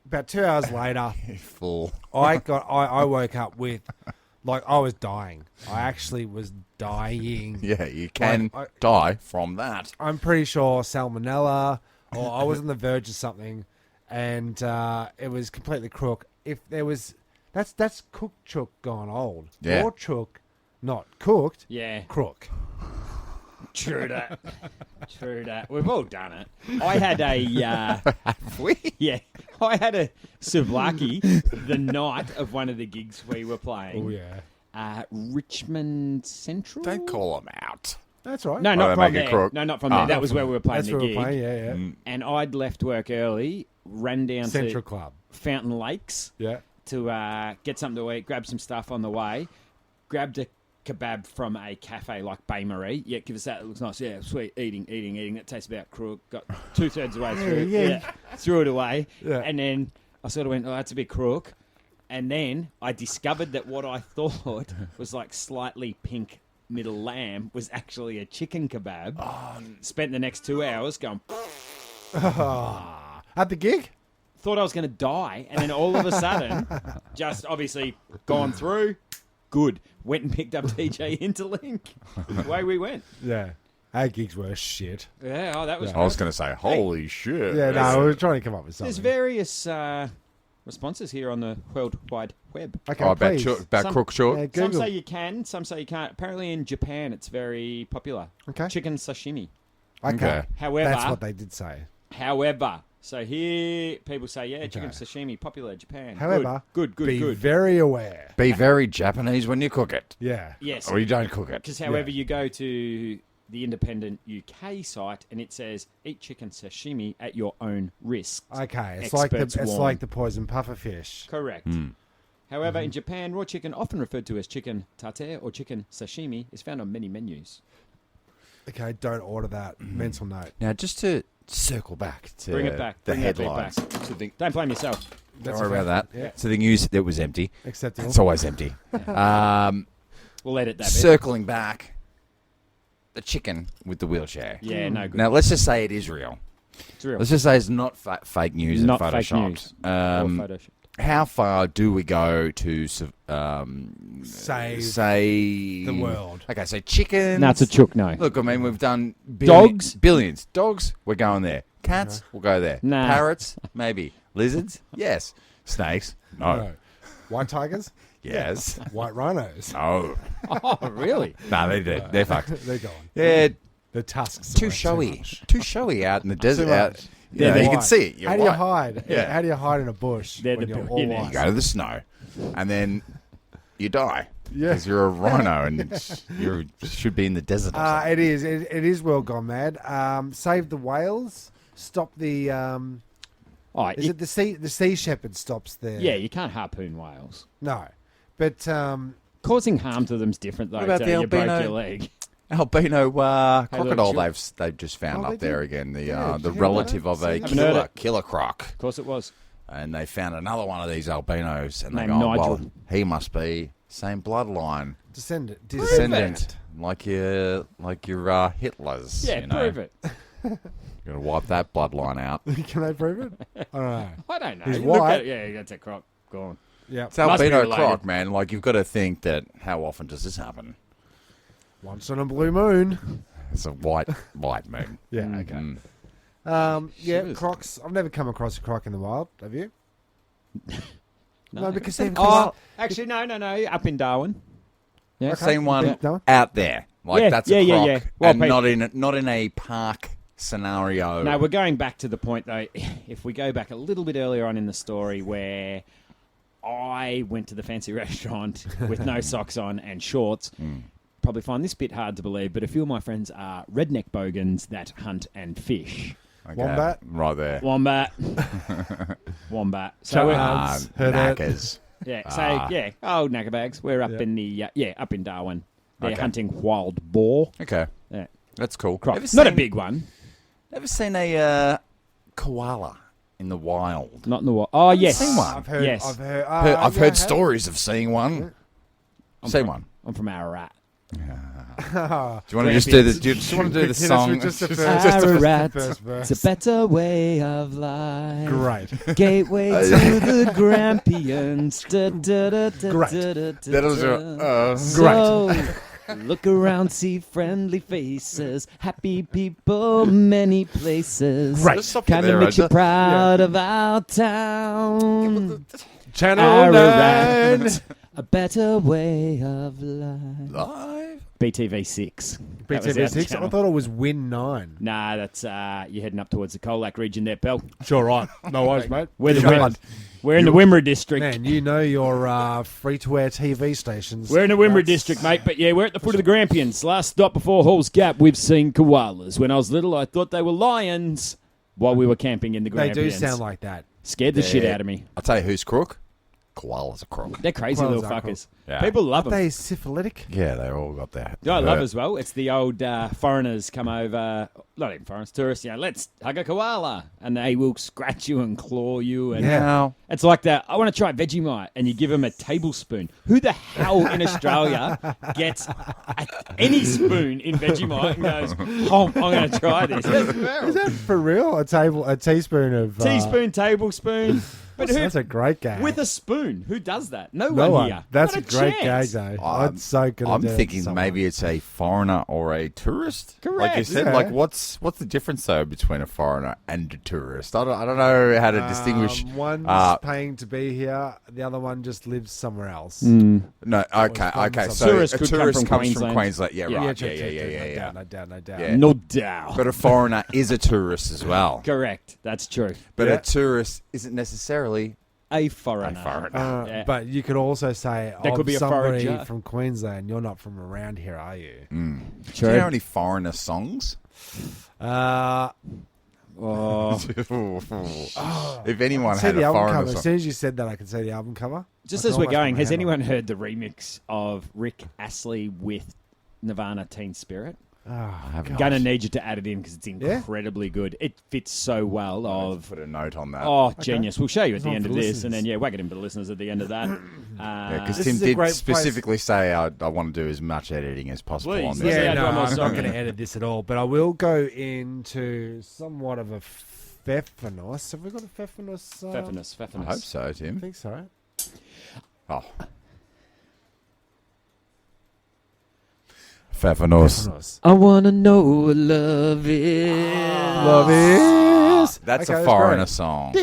About 2 hours later, Full. I woke up with, like, I was dying. I actually was dying. Yeah, you can I- die from that. I'm pretty sure salmonella, or I was on the verge of something, and it was completely crook. If there was, that's cooked chook gone old. Yeah. Raw chook, not cooked, Yeah, crook. true that. True that. We've all done it. I had a yeah. I had a souvlaki the night of one of the gigs we were playing. Oh yeah, Richmond Central. Don't call them out. that's right. No, Oh, not they from make it there. crook. No, not from there. That was where we were playing that's the where gig. we're playing. Yeah, yeah. And I'd left work early, ran down Central to Club. Fountain Lakes Yeah. to get something to eat, grab some stuff on the way, grabbed a kebab from a cafe like Bain Marie. Yeah, give us that. It looks nice. Yeah, sweet. Eating. That tastes about crook. Got 2/3 of the way through. Yeah. Threw it away. Yeah. And then I sort of went, oh, that's a bit crook. And then I discovered that what I thought was like slightly pink middle lamb was actually a chicken kebab. Spent the next 2 hours going, At the gig. thought I was going to die, and then all of a sudden, just obviously gone through, good. Went and picked up TJ Interlink. Away we went. Yeah. Our gigs were shit. Yeah, oh, that was I was going to say, holy shit. Yeah, no, we were trying to come up with something. There's various responses here on the World Wide Web. Okay, Oh, about, please. about Some- crook chook. Yeah, Some Google. say you can, some say you can't. Apparently in Japan it's very popular. Okay. Chicken sashimi. Okay. However, That's what they did say. so here people say, yeah, chicken Okay. sashimi, popular Japan. However, good. be very aware. Be very Japanese when you cook it. Yeah. Yes. Or you don't cook it. Because however you go to the independent UK site and it says eat chicken sashimi at your own risk. Okay. It's Experts warn. like the poison pufferfish. Correct. However, in Japan, raw chicken, often referred to as chicken tartare or chicken sashimi, is found on many menus. Okay, don't order that. Mental note. Now, just to circle back to Bring it back. the Bring that beat headlines. back. To the, Don't blame yourself. don't worry about that. Yeah. So the news, it was empty. Acceptable. It's always empty. We'll edit that bit. Circling back, the chicken with the wheelchair. Yeah, no good. Now, let's just say it is real. It's real. Let's just say it's not fake news Not and fake photoshopped. news. Or Photoshop. How far do we go to Save the world. Okay, so chickens. No, it's a chook, no. Look, I mean, we've done Dogs? billions. Dogs, we're going there. Cats, we'll go there. Nah. Parrots, maybe. Lizards, yes. Snakes, no. No. White tigers? Yes. White rhinos. No. Oh, really? No, they're fucked. They're gone. Yeah, The tusks. too are showy. much. Too showy out in the desert. Too Out, much. yeah, They're you can white. see it. You're How do you white. hide? Yeah. How do you hide in a bush They're when the you're all beginners. You white? go to the snow, and then you die. Yeah. Because you're a rhino and you should be in the desert. Or something. It is. It is well gone mad. Save the whales. Stop the. Oh, Is it the sea shepherd stops there? yeah, you can't harpoon whales. No, but Causing harm to them's different, though. What about so the you broke albino- your leg. Albino crocodile look, they've just found Oh, up they there did? again. The Yeah, the did you hear relative about of that? a Haven't heard killer, it. killer croc. Of course it was. And they found another one of these albinos, and they Named go, well, Nigel. he must be same bloodline, descendant. descendant, like your Hitler's. Yeah, you know? prove it. You're gonna wipe that bloodline out. Can I prove it? I don't know. I don't know. He's You look white. at it, yeah, that's a croc. Go on. Yeah. It's Must be albino related. croc, man. Like you've got to think that how often does this happen? Once on a blue moon. It's a white moon. Yeah, okay. Mm. Shivers. Crocs. I've never come across a croc in the wild. Have you? No, because they've Oh, actually, no. Up in Darwin. Yeah. I've seen one No? out there. Like Yeah, that's yeah, a yeah, croc, yeah. Well, and Pete- not in a park scenario. No, we're going back to the point, though. If we go back a little bit earlier on in the story where I went to the fancy restaurant with no socks on and shorts, probably find this bit hard to believe, but a few of my friends are redneck bogans that hunt and fish. Okay, Wombat? right there. Wombat. Wombat. So we're, Heard it. knackers. yeah, so yeah, old knackerbags. We're up in the up in Darwin. They're Okay. hunting wild boar. Okay, Yeah. that's cool. Croc. Ever Not a seen- big one. Ever seen a koala in the wild? Not in the wild. Oh yes, seen one. I've heard. Yes. I've heard. I've heard stories of seeing one. Seen one. I'm from Ararat. Do you want to just do the? Do you just want to do the song? Just the Just- first, Ararat. first verse. It's a better way of life. Great. Gateway to the Grampians. Da, da, da, da, Great. da, da, da, That was da. So, look around, see friendly faces, happy people, many places. Great. Just stop you Kind of there, makes you Roger. proud of our town. Channel 9. Ararat. A better way of life. Live. BTV6. That was our BTV6. I channel. thought it was Win 9. Nah, that's you're heading up towards the Colac region there, pal. Sure, right. No worries, mate. We're the Sure. Wim- We're in the Wimmera district. Man, you know your free-to-air TV stations. We're in the Wimmera That's- district, mate, but yeah, we're at the foot of the Grampians. Last stop before Hall's Gap, we've seen koalas. When I was little, I thought they were lions while we were camping in the They Grampians. do sound like that. Scared the shit out of me. I'll tell you who's crook. Koala's a crook. They're crazy Koalas little are fuckers. Yeah. People love Are them. they syphilitic? Yeah, they all got that. I love as well. It's the old foreigners come over, not even foreigners, tourists. Let's hug a koala, and they will scratch you and claw you. And Yeah. it's like that. I want to try Vegemite, and you give them a tablespoon. Who the hell in Australia gets any spoon in Vegemite and goes, "Oh, I'm going to try this"? Is that for real? A teaspoon of... Teaspoon, tablespoon. But who, That's a great game. with a spoon? Who does that? No, no one. here. That's Not a great chance. gag, though. I'm- I'm so good I'm at it thinking someone. maybe it's a foreigner or a tourist. Like you Correct. said, Yeah. like what's the difference though between a foreigner and a tourist? I don't know how to distinguish. One's uh, paying to be here. The other one just lives somewhere else. No, okay, from okay. some- So Tourist a could come tourist from comes from Queensland. Queensland. Yeah, Yeah. right. true, Yeah, true, yeah, true. yeah, yeah. No doubt, no doubt. Yeah. No doubt. But a foreigner is a tourist as well. Correct. That's true. But Yeah. a tourist isn't necessarily A foreigner. a foreigner. Yeah. But you could also say, That could be a somebody forager. from Queensland, you're not from around here, are you? Do you know any foreigner songs? Oh. If anyone See had the a album foreigner cover. As song. soon as you said that, I could see the album cover. Just That's as we're almost going, my has handle. anyone heard the remix of Rick Astley with Nirvana Teen Spirit? I haven't. Gonna need you to add it in because it's incredibly good. It fits so well. Of Put a note on that. oh, genius! We'll show you at the on end for of this, listeners. and then whack it in for the listeners at the end of that. Because This Tim is a did great place- specifically say I want to do as much editing as possible Please, on this. let's Yeah, add no, one more I'm song not going in. to edit this at all, but I will go into somewhat of a Pfeffernuss. Have we got a Pfeffernuss? Pfeffernuss. I hope so, I Tim. think so. Oh. Pfeffernuss. Pfeffernuss. I wanna know what love is. Love is. That's Okay, a foreigner great. song.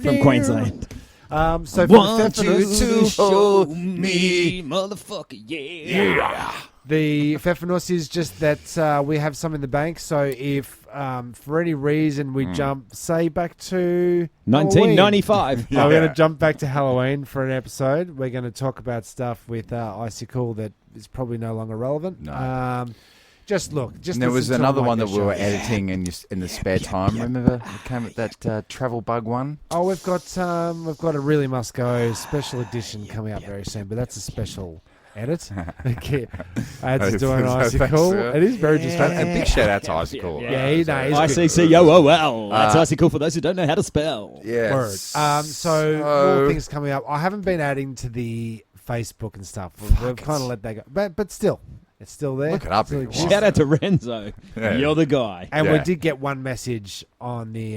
From Queensland. So for the Want you Pfeffernuss, to show me, motherfucker, yeah. the Pfeffernuss is just that we have some in the bank. So if for any reason we jump, say, back to 1995. Halloween, we're going to jump back to Halloween for an episode. We're going to talk about stuff with Icicle that is probably no longer relevant. No. Just look. Just And there was listen to another them one like that they we were show. editing in the spare time. Remember, we came with that travel bug one. Oh, we've got a really must go special edition coming up very soon, but that's a special edit. Okay. Ads is doing Icicle. It is very distracting. A big shout out to Icicle. Yeah, he knows. ICCOOL. That's Icicle for those who don't know how to spell. Yeah. Word. So more things coming up. I haven't been adding to the Facebook and stuff. We've kind of let that go, but still, it's still there. Look it up Still if you exists. want. Shout out to Renzo. Yeah. You're the guy. And Yeah. we did get one message on the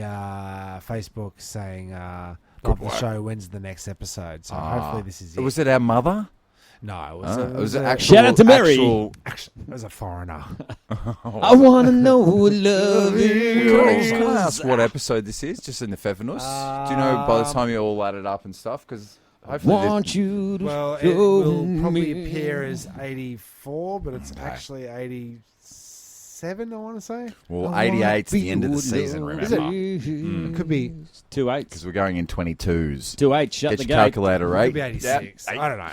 Facebook saying, "Love the work. show. When's the next episode?" So hopefully this is it. Was it our mother? No, It was a- an actual. Shout out to Mary. It was a foreigner. I want to know who love Can I is. ask what episode this is? Just in the Fevinus? Do you know by the time you all add it up and stuff? Because hopefully Want you to Well, it show will probably me. appear as 84, but it's actually 87, I want to say. well, I wanna 88's the be end of the who season. loves Remember? you. Could be. 2 8s. Because we're going in 22s. 2 8. Shut Get the your gate. calculator, Could right? be 86. I don't know.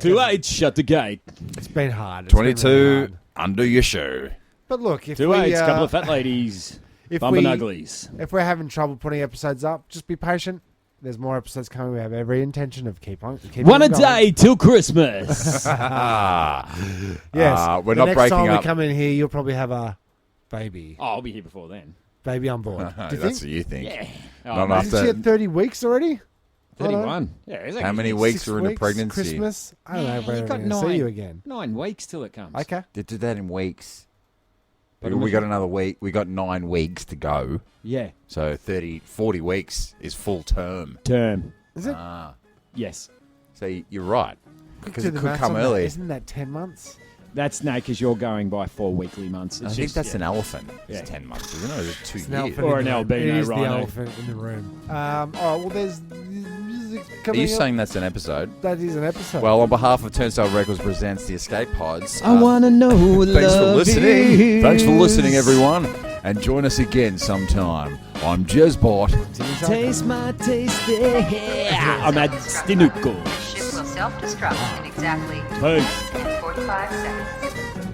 2 8. Shut the gate. It's been hard. It's been really 22 hard. under your shoe. But look, if 2 we, 8s. Couple of fat ladies. if Bumping we- uglies. if we're having trouble putting episodes up, just be patient. There's more episodes coming. We have every intention of keeping One a going. day till Christmas. Yes. We're the not next breaking time up. we come in here, you'll probably have a baby. Oh, I'll be here before then. Baby on board. Do you That's think? what you think. Yeah. Not Oh, enough. Isn't she at 30 weeks already? 31. Yeah, is it? How many 6 weeks were into weeks, pregnancy? Christmas? I don't know Yeah, if we're you ever got going to see 9. you again. 9 weeks till it comes. Okay. They did that in weeks. But We got another week. We got 9 weeks to go. Yeah. So 40 weeks is full term. Term. Is it? Yes. So you're right. Because Do it the could maths come on that. early. Isn't that 10 months? That's no, because you're going by 4 weekly months. I It's think just- that's yeah. an elephant. Yeah. It's 10 months, isn't it? Or is it 2 It's an years? elephant Or in an the room. albino It is the rhino. elephant in the room. All right, well, there's music Are coming you up. saying that's an episode? That is an episode. Well, on behalf of Turnstile Records presents the Escape Pods. I want to know who Thanks for love listening. is. Thanks for listening, everyone. And join us again sometime. I'm Jezbot. Taste my tasty. I'm at Stinuko. Ship will self-destruct in exactly Peace. 45 seconds.